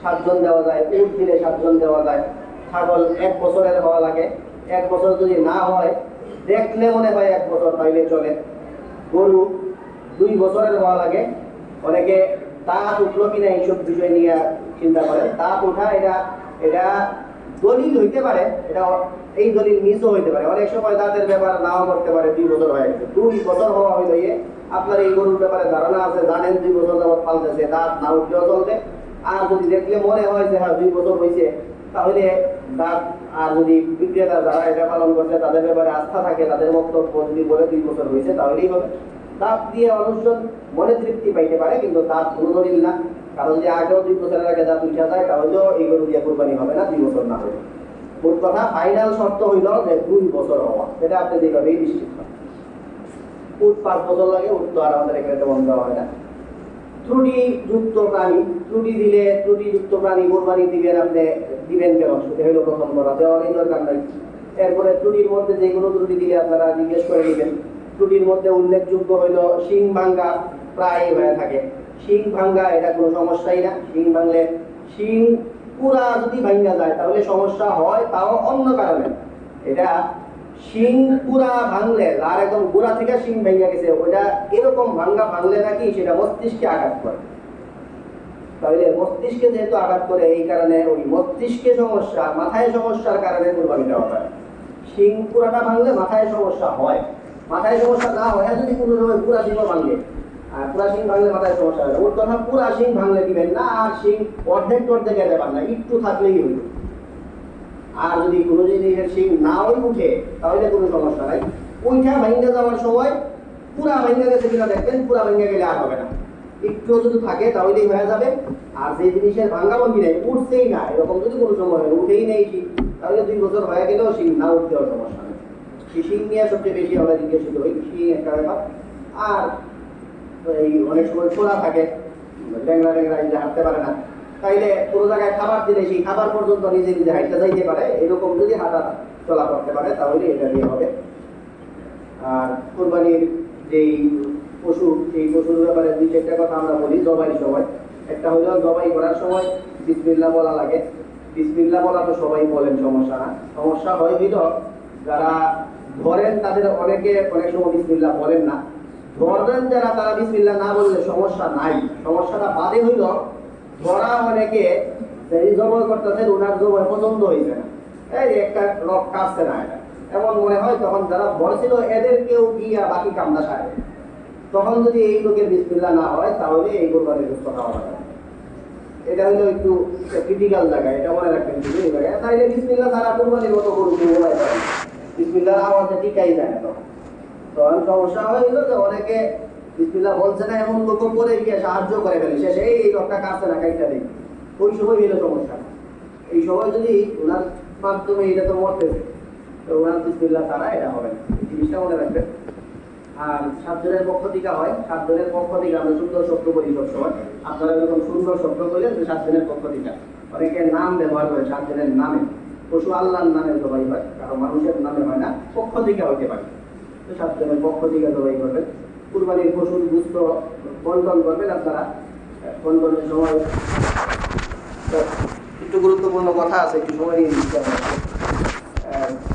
7 জন দেওয়া যায়, উট দিলে 7 জন দেওয়া যায়। ছাগল 1 বছরের হওয়া লাগে, 1 বছর যদি না হয়, দেখলে মনে হয় 1 বছর পাইলে চলে। গরু 2 বছরের হওয়া লাগে। অনেকে দাঁত উঠলো কিনা এইসব বিষয় নিয়ে চিন্তা করে। দাঁত ওঠা এটা দলিল হইতে পারে, এটা এই দলিল মিসও হইতে পারে। অনেক সময় দাঁতের ব্যাপার নাও করতে পারে, 2 বছর হয়ে গেছে। 2 বছর হওয়া হইলে আপনার এই গরুর ব্যাপারে ধারণা আছে, জানেন 2 বছর যাবত পালতেছে, দাঁত না উঠলেও চলবে। আর যদি দেখলে মনে হয় যে হ্যাঁ 2 বছর হয়েছে, তাহলে দাঁত, আর যদি বিক্রেতা যারা এটা পালন করছে তাদের ব্যাপারে আস্থা থাকে, তাদের বক্তব্য যদি বলে 2 বছর হয়েছে তাহলেই হবে। দাঁত দিয়ে মানুষজন মনে তৃপ্তি পাইতে পারে, কিন্তু দাঁত কোনো দলিল না। কারণ যদি আগেও 2 বছরের আগে দাঁত উঠা যায়, তাহলেও এই গরু দিয়ে কোরবানি হবে না 2 বছর না হলে। মোট কথা ফাইনাল শর্ত হইল যে 2 বছর হওয়া, সেটা আপনি যেভাবেই নিশ্চিত হয়। উট 5 বছর লাগে, উট তো আর আমাদের এখানে বন্ধ হয় না। ত্রুটিযুক্ত প্রাণী, ত্রুটিযুক্ত প্রাণী কোরবানি দিবেন, আপনি দিবেন কেন? সেটা হইল প্রথম কথা, দেওয়ারই দরকার নাই। এরপরে ত্রুটির মধ্যে যে কোনো ত্রুটি দিলে আপনারা জিজ্ঞেস করে নেবেন। ত্রুটির মধ্যে উল্লেখযোগ্য হইল শিং ভাঙ্গা, প্রায় হয়ে থাকে। শিং ভাঙ্গা এটা কোনো সমস্যাই না। শিং ভাঙলে, শিং পুরা যদি ভাঙ্গা যায় তাহলে সমস্যা হয়, তাও অন্য কারণে। এটা শিং পুরা ভাঙলে, আর একদম গোড়া থেকে শিং ভেঙে গেছে, ওটা এরকম ভাঙলে নাকি সেটা মস্তিষ্কে আঘাত করে। তাহলে মস্তিষ্কে যেহেতু আঘাত করে, এই কারণে ওই মস্তিষ্কে সমস্যা, মাথায় সমস্যার কারণে কোরবানি দেওয়া হয়। শিং পুরাটা ভাঙলে মাথায় সমস্যা হয়, মাথায় সমস্যা না হয় যদি কোনো সময় পুরা শিংও ভাঙলে, আর পুরা শিং ভাঙলে মাথায় সমস্যা হয়। ওর কথা পুরা শিং ভাঙলে দিবেন না, আর শিং অর্ধেক যেতে পার না, একটু থাকলেই হইল। আর যদি কোনো জিনিসের শিং নাও উঠে তাহলে কোনো সমস্যা নাই। ওইটা ভাঙ্গা যাওয়ার সময় পুরা ভাঙ্গা গেছে কিনা দেখবেন, পুরা ভাঙ্গা গেলে আর হবে না, একটু যদি থাকে তাহলেই হয়ে যাবে। আর যে জিনিসের ভাঙ্গা ভাঙ্গি নেই, উঠছেই না, এরকম যদি কোনো সময় হয় উঠেই নেই শিং, তাহলে 2 বছর হয়ে গেলেও শিং না উঠতেও সমস্যা নেই। শিং নিয়ে সবচেয়ে বেশি আমরা জিজ্ঞাসিত হই, শিং একটা ব্যাপার। আর এই অনেক সময় ছোড়া থাকে, ড্যাংরা যে হাঁটতে পারে না, তাইলে কোনো জায়গায় খাবার দিলে সেই খাবার পর্যন্ত নিজে নিজে হাঁটতে যাইতে পারে, এরকম যদি হাঁটা চলা করতে পারে তাহলে এটা দিয়ে হবে। আর কোরবানির যেই পশু, সেই পশুর ব্যাপারে 2-4টা কথা আমরা বলি জবাইয়ের সময়। একটা হলো জবাই করার সময় বিসমিল্লাহ বলা লাগে। বিসমিল্লাহ বলা তো সবাই বলেন, সমস্যা না। সমস্যা হয় হইল যারা ধরেন তাদের অনেকে অনেক সময় বিসমিল্লাহ বলেন না, ধরবেন যারা তারা বিসমিল্লাহ না বললে সমস্যা নাই। সমস্যাটা বাদে হইল ধরা অনেকে জবর করতেছেন, ওনার জবর পছন্দ হয়েছে না, এই একটা রক কাটছে না, এটা এমন মনে হয়। তখন যারা ধরছিল এদেরকেও গিয়া বাকি কামনা সারে। তখন যদি এই লোকের বিসমিল্লাহ না হয় তাহলে এই কোরবানির গোশত খাওয়া যাবে। এটা হলো একটু ক্রিটিক্যাল জায়গা, এটা মনে রাখবেন। এই জায়গায় তাইলে বিসমিল্লাহ ছাড়া কোরবানির মতো গরু কেউ বলাই পারে না, বিসমিল্লাহর আওয়াজে টিকাই যায় না। তখন সমস্যা হইলো যে অনেকে বিসমিল্লাহ বলছে না, এমন লোক করে গিয়ে সাহায্য করে ফেলে, শেষে এই রক্ষা কাটছে না, কাইটা নেই। ওই সময় হইলো সমস্যা। এই সময় যদি ওনার মাধ্যমে এটা তো মরতেছে, তো ওনার বিসমিল্লাহ ছাড়া এটা হবে না, এই জিনিসটা মনে রাখবেন। আর 7 জনের পক্ষ থেকে হয়, 7 জনের পক্ষ থেকে আমরা সুন্দর শব্দ বলি সবসময়। আপনারা যখন সুন্দর শব্দ বললেন যে 7 জনের পক্ষ থেকে, অনেকে নাম ব্যবহার করে 7 জনের নামে। পশু আল্লাহর নামে জবাই হয়, কারণ মানুষের নামে হয় না, পক্ষ থেকে হইতে পারে। তো 7 জনের পক্ষ থেকে জবাই করবেন। কুরবানির পশুর গুস্ত বন্টন করবেন আপনারা। বন্টনের সময় একটু গুরুত্বপূর্ণ কথা আছে, একটু সময় নিয়ে দিচ্ছি আমরা।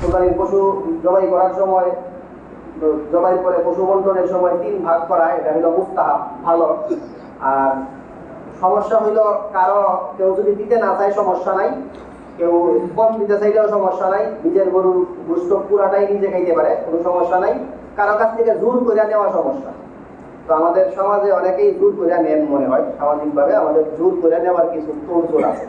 কুরবানির পশু জবাই করার সময়, জবাই করে পশু বন্টনের সময় 3 ভাগ করা, এটা হলো মুস্তাহাব, ভালো। আর সমস্যা হইল কারো কেউ যদি দিতে না চায় সমস্যা নাই, কেউ কম দিতে চাইলেও সমস্যা নাই, নিজের গরুর গোশত পুরাটাই নিজে খাইতে পারে, কোনো সমস্যা নাই। কারো কাছ থেকে জোর করে নেওয়া সমস্যা। তো আমাদের সমাজে অনেকেই জোর করে নেন মনে হয়, সামাজিকভাবে আমাদের জোর করে নেওয়ার কিছু তোড়জোড় আছে,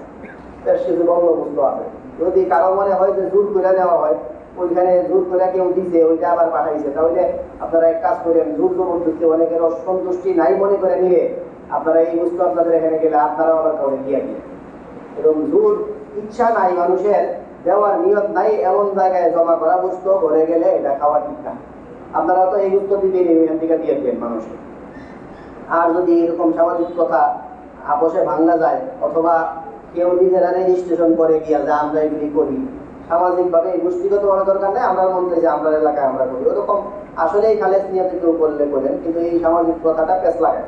বেশ কিছু বন্দোবস্ত আছে। যদি কারো মনে হয় যে জোর করে নেওয়া হয়, ওইখানে জোর করে কেউ দিছে, ওইটা আবার পাঠাইছে, তাহলে আপনারা এক কাজ করেন, জোর জবরদস্তি অনেকের অসন্তুষ্টি নাই মনে করে নিলে আপনারা এই বস্তু আপনাদের এখানে গেলে আপনারাও আবার কাউকে দিয়ে দিয়ে, এবং জোর ইচ্ছা নাই মানুষের, দেওয়ার নিয়ত নাই, এমন জায়গায় জমা করা বস্তু ঘরে গেলে এটা খাওয়া ঠিক না। আপনারা তো এই বস্তু দিতে এখান থেকে দিয়ে দেন মানুষকে। আর যদি এরকম সামাজিক কথা আপোষে ভাঙা যায়, অথবা কেউ নিজেরা রেজিস্ট্রেশন করে গিয়া যে আমরা এগুলি করি, সামাজিকভাবে গোষ্ঠীগত ভাবে দরকার নেই, আমরা মনে যে আমরা এলাকায় আমরা করি, ওরকম আসলেই খালেস নিয়তে কেউ করলে করেন, কিন্তু এই সামাজিক কথাটা পেছ লাগে,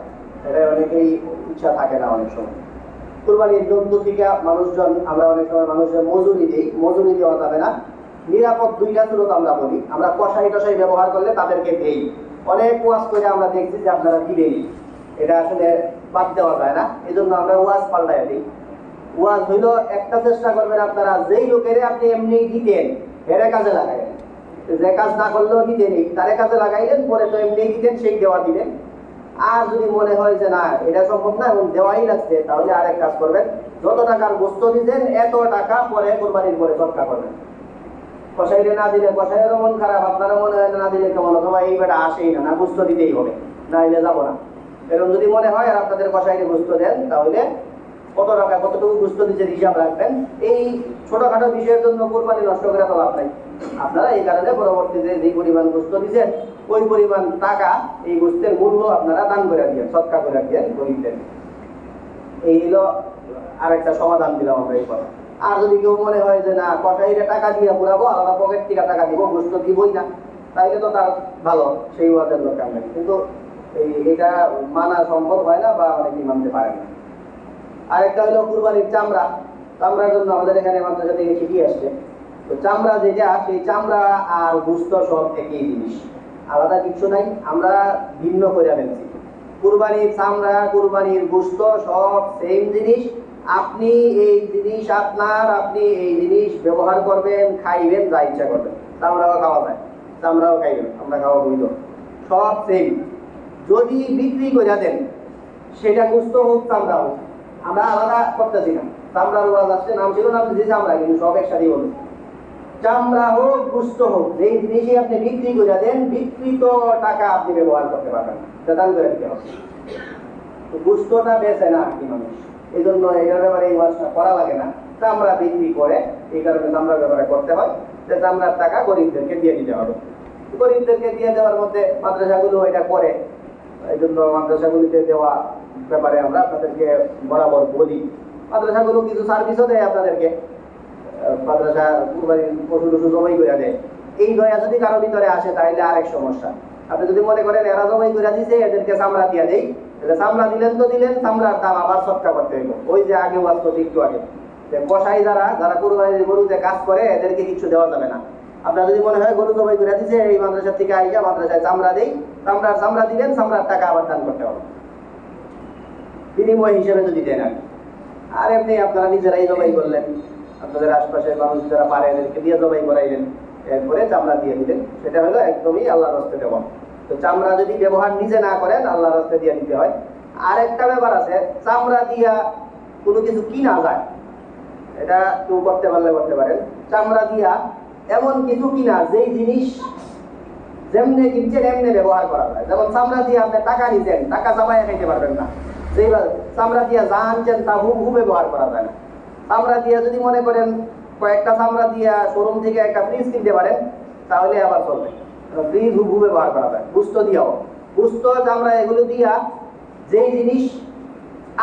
এটা অনেকেই ইচ্ছা থাকে না অনেক সময়। কুরবানির জন্তু থেকে মানুষজন, আমরা অনেক সময় মানুষের মজুরি দিই, মজুরি দেওয়া যাবে না। নিরাপদ 2টা সুরত আমরা বলি, আমরা কষাই টসাই ব্যবহার করলে তাদেরকে দেই। অনেক ওয়াজ করে আমরা দেখছি যে আপনারা দিবেনি, এটা আসলে বাদ দেওয়া যায় না, এই জন্য আমরা ওয়াজ পাল্টাই দিই। ওয়াজ হইল একটা চেষ্টা করবেন আপনারা, যেই লোকের আপনি এমনি দিতেন এর কাজে লাগাইলেন, যে কাজ না করলেও দিতেন তারে কাজে লাগাইলেন, পরে তো এমনি দিতেন সেই দেওয়া দিবেন। আর যদি মনে হয় যে না এটা সম্ভব না এবং দেওয়াই লাগছে, তাহলে আরেক কাজ করবেন, যত টাকার বস্তু দিতেন এত টাকা পরে কোরবানির পরে সৎকা করবেন। কষাইলে না দিলে কষাইয়েরও মন খারাপ, আপনারও মনে হয় না দিলে কেমন, অথবা এই বেটা আসেই না, না বুঝতে দিতেই হবে, না এলে যাবো না, এরকম যদি মনে হয় আর আপনাদের কষাইলে বুঝতে দেন, তাহলে কত টাকা কতটুকু বুঝতে দিচ্ছেন হিসাব রাখবেন। এই ছোটখাটো বিষয়ের জন্য কোরবানি নষ্ট করে তো লাভ নাই। আপনারা এই কারণে পরবর্তীতে যে পরিমাণ বুঝতে দিচ্ছেন ওই পরিমাণ টাকা এই গোস্তের মূল্য আপনারা দান করে দিয়ে, সৎকা করে দিয়ে গরিবদের। এই হলো আরেকটা সমাধান দিলাম আমরা এই কথা। আর যদি কেউ মনে হয় যে না কষাইরে টাকা দিয়ে পুরাবো, আলাদা পকেট থেকে টাকা দিব, গোস্ত দিবই না, তাইলে তো তার ভালো, সেই ওয়াজের দরকার নেই। কিন্তু এটা মানা সম্ভব হয় না বা অনেকেই মানতে পারে না। আরেকটা হলো কুরবানির চামড়া। চামড়ার জন্য আমাদের এখানে মাদ্রাসা থেকে চিঠি আসছে। তো চামড়া যেটা, সেই চামড়া আর গোস্ত সব একই জিনিস, আলাদা কিছু নাই, আমরা ভিন্ন করে ফেলছি। কুরবানির চামড়া, কুরবানির গোস্ত সব সেম জিনিস। আপনি এই জিনিস আপনার, আপনি এই জিনিস ব্যবহার করবেন, খাইবেন, যা ইচ্ছা করবেন। চামড়াও খাওয়া যায়, চামড়াও খাইবেন, আমরা খাওয়া বৈধ, সব সেম। যদি বিক্রি করে দেন, সেটা গোস্ত হোক চামড়া হোক, আমরা আলাদা করতেছি না। চামড়ার ওয়াজ আসছে, নাম ছিল নাম দিয়েছি চামড়া, কিন্তু সব একসাথে বলুন, চামড়া হোক গোস্ত হোক, যেই জিনিসই আপনি বিক্রি করে দেন, বিক্রিত টাকা আপনি ব্যবহার করতে পারবেন, দান করে দিতে হবে। গোস্তটা বেচে না কি মানুষ, এই জন্য এটার ব্যাপারে এই ওয়াজটা করা লাগে না। চামড়া বিক্রি করে, এই কারণে চামড়ার ব্যাপারে করতে হয় যে চামড়ার টাকা গরিবদেরকে দিয়ে দিতে হবে। গরিবদেরকে দিয়ে দেওয়ার মধ্যে মাদ্রাসাগুলো এটা করে, এই জন্য মাদ্রাসাগুলিতে দেওয়া ব্যাপারে আমরা আপনাদেরকে বরাবর বলি। মাদ্রাসাগুলো কিছু সার্ভিসও দেয় আপনাদেরকে, মাদ্রাসা কুরবানির পশু টশু জমাই করে দেয়। এই দয়া যদি কারো ভিতরে আসে তাহলে আরেক সমস্যা। আপনি যদি মনে করেন এরা জমাই করে দিছে, এদেরকে চামড়া দিয়ে দেয়, তাহলে চামড়া দিলেন তো দিলেন, চামড়ার দাম আবার সৎকা করতে হইব। ওই যে আগে ওয়াজ করতে একটু আগে, যে কসাই যারা যারা কুরবানির গরুতে কাজ করে, এদেরকে কিছু দেওয়া যাবে না। আপনার যদি মনে হয় গরু জবাই করে দিছে, এই মাদ্রাসা থেকে আইসা মাদ্রাসায় চামড়া দেই, চামড়া দিবেন, চামড়ার টাকা আবার দান করতে হবে বিনিময় হিসেবে যদি দেন আর এমনি আপনারা নিজেরাই জবাই করলেন, আপনাদের আশপাশের মানুষ যারা পারে এদেরকে দিয়ে জবাই করাইলেন, এরপরে চামড়া দিয়ে দিলেন, সেটা হলো একদমই আল্লাহর রাস্তায় দেওয়া। তো চামড়া যদি ব্যবহার নিজে না করেন আল্লাহর রাস্তায় দিয়ে দিতে হয়। আর একটা ব্যাপার আছে, চামড়া দিয়া কোনো কিছু কিনা যায়, এটা কেউ করতে পারলে করতে পারেন। চামড়া দিয়া এমন কিছু কিনা যেই জিনিস যেমনি কিনছেন এমনি ব্যবহার করা যায়। যেমন চামড়া দিয়ে আপনি টাকা নিছেন, টাকা চাপাইয়া খাইতে পারবেন না। যেই চামড়া দিয়া যা আনছেন তা হুবহু ব্যবহার করা যায় না। চামড়া দিয়া যদি মনে করেন কয়েকটা চামড়া দিয়া শোরুম থেকে একটা ফ্রিজ কিনতে পারেন, তাহলে আবার চলবে। ফ্রিজ হুবহু ব্যবহার করা যায়। গুস্ত দিয়াও, গুস্ত চামড়া এগুলো দিয়া যেই জিনিস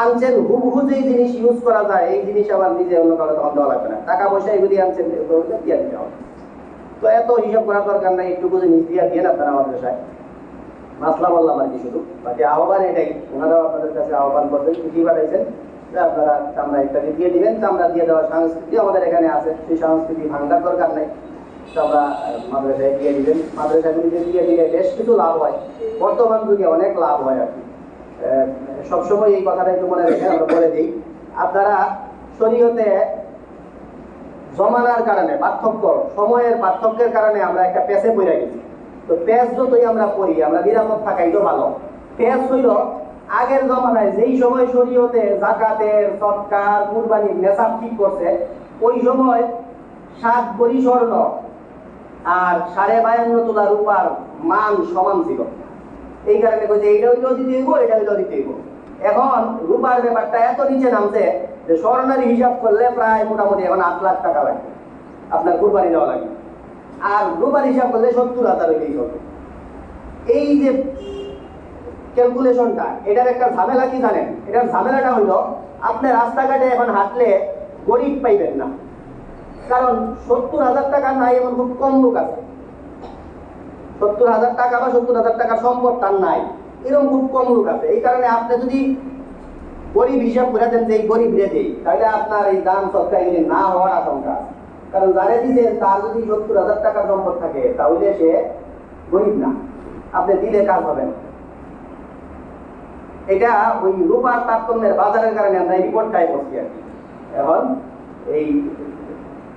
আনছেন হুবহু যেই জিনিস ইউজ করা যায়, এই জিনিস আবার নিজে অন্য কারো তখন দেওয়া লাগবে না। টাকা পয়সা এগুলি আনছেন দিয়ে দিতে হবে। তো এত হিসাব করার দরকার নাই, একটু জিনিস দিয়ে দিয়ে আপনারা আমাদের সাথে মাসলা বললাম আর কি। শুধু বাকি আহ্বান এটাই, ওনারাও আপনাদের কাছে আহ্বান করতেন, চিঠি পাঠাইছেন যে আপনারা চামড়া ইত্যাদি দিয়ে দিবেন। চামড়া দিয়ে দেওয়ার সংস্কৃতি আমাদের এখানে আছে, সেই সংস্কৃতি ভাঙার দরকার নেই। চামড়া মাদ্রাসায় দিয়ে দিবেন, মাদ্রাসাগুলিতে দিয়ে দিলে বেশ কিছু লাভ হয়, বর্তমান যুগে অনেক লাভ হয় আর কি। সবসময় এই কথাটা একটু মনে রেখে আমরা বলে দিই, আপনারা শরীয়তে জমানার কারণে পার্থক্য, সময়ের পার্থক্যের কারণে আমরা একটা পেছে পড়ে গেছি। তো পেছ যতই আমরা পড়ি, আমরা নিরাপদ থাকাই তো ভালো। পেছ হইল আগের জমানায় যেই সময় শরীয়তে যাকাতের, সদকার, কুরবানির নেশাব ঠিক করছে, ওই সময় 7 ভরি স্বর্ণ আর 52.5 তোলা রূপার মান সমান ছিল। এই কারণে কইছে এইটা হইলেও দিতে হইব, এটা হইলেও দিতে হইব। এখন রূপার ব্যাপারটা এত নিচে নামছে যে স্বর্ণের হিসাব করলে প্রায় মোটামুটি এখন 8 লাখ টাকা লাগে আপনার কুরবানি দেওয়া লাগে। আর রূপার হিসাব করলে 70,000 হইলেই চলবে। এই যে ক্যালকুলেশনটা, এটার একটা ঝামেলা কি জানেন? এটার ঝামেলাটা হইল আপনি রাস্তাঘাটে এখন হাঁটলে গরিব পাইবেন না, কারণ 70,000 টাকা নাই এমন খুব কম লোক আছে। 70,000 টাকা বা 70,000 টাকার সম্পদ তার নাই, এরকম খুব কম লোক আছে। এই কারণে আপনি যদি গরিব হিসাব করে দেন যে এই গরিব রে দেই, তাহলে আপনার এই দান সৎকা এগুলি না হওয়ার আশঙ্কা। কারণ জানে দিচ্ছেন তার যদি 70,000 টাকার সম্পদ থাকে তাহলে সে গরিব না, আপনি দিলে কাজ হবে না। এটা ওই রূপার তারতম্যের বাজারের কারণে আমরা এই রিপোর্টটাই করছি আর কি। এখন এই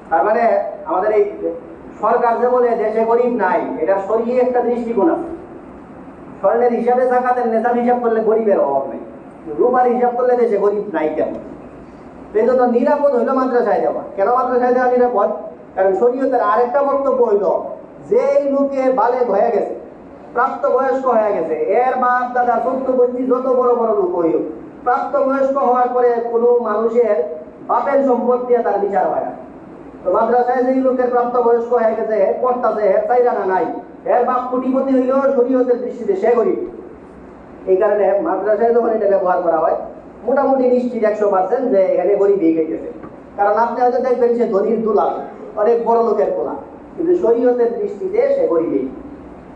তার মানে আমাদের এই সরকার যে বলে দেশে গরিব নাই, এটা সরিয়ে একটা দৃষ্টিকোণ আছে। স্বর্ণের হিসাবে যাকাতের নেশাব হিসাব করলে গরিবের অভাব নেই, রূপার হিসাব করলে দেশে গরিব নাই কেন? এই জন্য নিরাপদ হইল মাদ্রাসায় দেওয়া। কেন মাদ্রাসায় দেওয়া নিরাপদ? কারণ শরীয়তের আরেকটা বক্তব্য হইল যেই লোকে বালেগ হয়ে গেছে, প্রাপ্ত বয়স্ক হয়ে গেছে, এর বাপ দাদা 14 গোষ্ঠী যত বড় বড় লোক হইল, প্রাপ্ত বয়স্ক হওয়ার পরে কোনো মানুষের বাপের সম্পদ দিয়ে তার বিচার হয় না। তো মাদ্রাসায় যেই লোকের প্রাপ্ত বয়স্ক হয়ে গেছে, পড়তাছে, এর চাইরানা নাই, এর বাপ কোটিপতি হইলেও শরীয়তের দৃষ্টিতে সে গরিব। এই কারণে মাদ্রাসায় যখন এটা ব্যবহার করা হয় মোটামুটি নিশ্চিত 100% যে এখানে গরিবই গেছে। কারণ আপনি হয়তো দেখবেন সে ধনীর দুলাল, অনেক বড় লোকের কোলা, কিন্তু শরীয়তের দৃষ্টিতে সে গরিবই।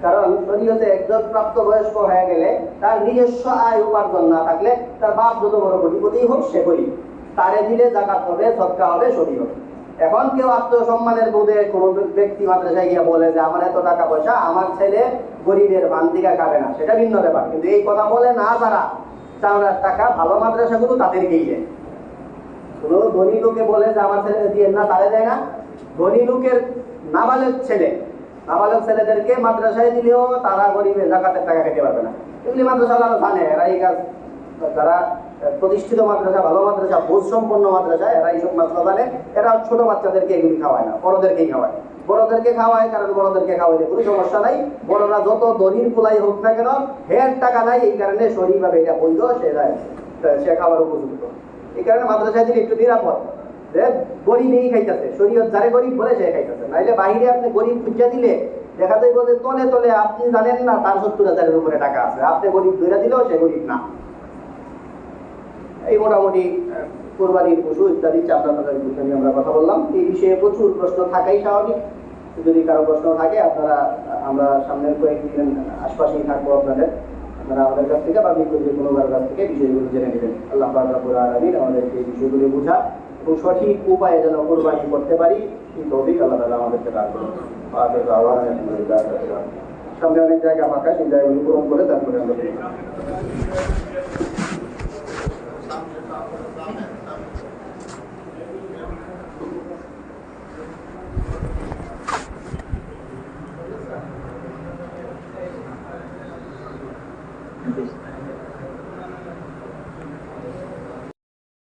কারণ শরীয়তে একজন প্রাপ্ত বয়স্ক হয়ে গেলে তার নিজস্ব আয় উপার্জন না থাকলে তার বাপ যত বড় কোটিপতি হোক সে গরিব, তারে দিলে যাকাত হবে, সদকা হবে, সবই হবে। এখন কেউ আত্মসম্মানের বোধে কোনো ব্যক্তি মাদ্রাসায় গিয়ে বলে যে আমার এত টাকা পয়সা, আমার ছেলে গরিবের ভান্তিকা খাবে না, সেটা ভিন্ন ব্যাপার। কিন্তু এই কথা বলে না যারা চামড়ার টাকা ভালো মাদ্রাসাগুলো তাদেরকেই দেয়। কোনো ধনী লোকে বলে যে আমার ছেলে দিয়ে না, তারে দেয় না। ধনী লোকের নাবালক ছেলেদেরকে মাদ্রাসায় দিলেও তারা গরিবের যাকাতের টাকা খেতে পারবে না। এগুলি মাদ্রাসাওয়ালা জানে, এরা এই কাজ, যারা প্রতিষ্ঠিত মাদ্রাসা, ভালো মাদ্রাসা, বোধ সম্পন্ন মাদ্রাসা, এরা এইসব মাদ্রাসা জানে। এরা ছোট বাচ্চাদেরকে এগুলি খাওয়ায় না, বড়দেরকেই খাওয়ায়। বড়দেরকে খাওয়ায় কারণ বড়দেরকে খাওয়াইলে কোনো সমস্যা নাই। বড়রা যত দরির কুলাই হোক না কেন, হের টাকা নাই, এই কারণে শরীরভাবে এটা বৈধ, সে খাওয়ার উপযুক্ত। এই কারণে মাদ্রাসায় দিলে একটু নিরাপদ, যে গরিবই খাইতেছে, শরীয়ত যারে গরিব বলে সে খাইতেছে। নাইলে বাহিরে আপনি গরিব খুঁজা দিলে দেখা যায় বলতে তলে তলে আপনি জানেন না তার 70,000-এর উপরে টাকা আছে, আপনি গরিব ধরে দিলেও সে গরিব না। এই মোটামুটি কোরবানির পশু ইত্যাদি চামড়ার বিষয় নিয়ে আমরা কথা বললাম। এই বিষয়ে প্রচুর প্রশ্ন থাকাই স্বাভাবিক। যদি কারো প্রশ্ন থাকে আপনারা, আমরা সামনের কয়েকদিন আশপাশেই থাকবো, আপনারা আমাদের কাছ থেকে বা বিকল্প কোনো কাছ থেকে বিষয়গুলো জেনে নেবেন। আল্লাহ পাক রব্বুল আলামিন আমাদেরকে এই বিষয়গুলো বোঝা এবং সঠিক উপায়ে যেন কোরবানি করতে পারি, এই তৌফিক আল্লাহ তাআলা আমাদেরকে দান করুন। সামনে অনেক জায়গা ফাঁকা, সেই জায়গাগুলো পূরণ করে তারপরে আমরা This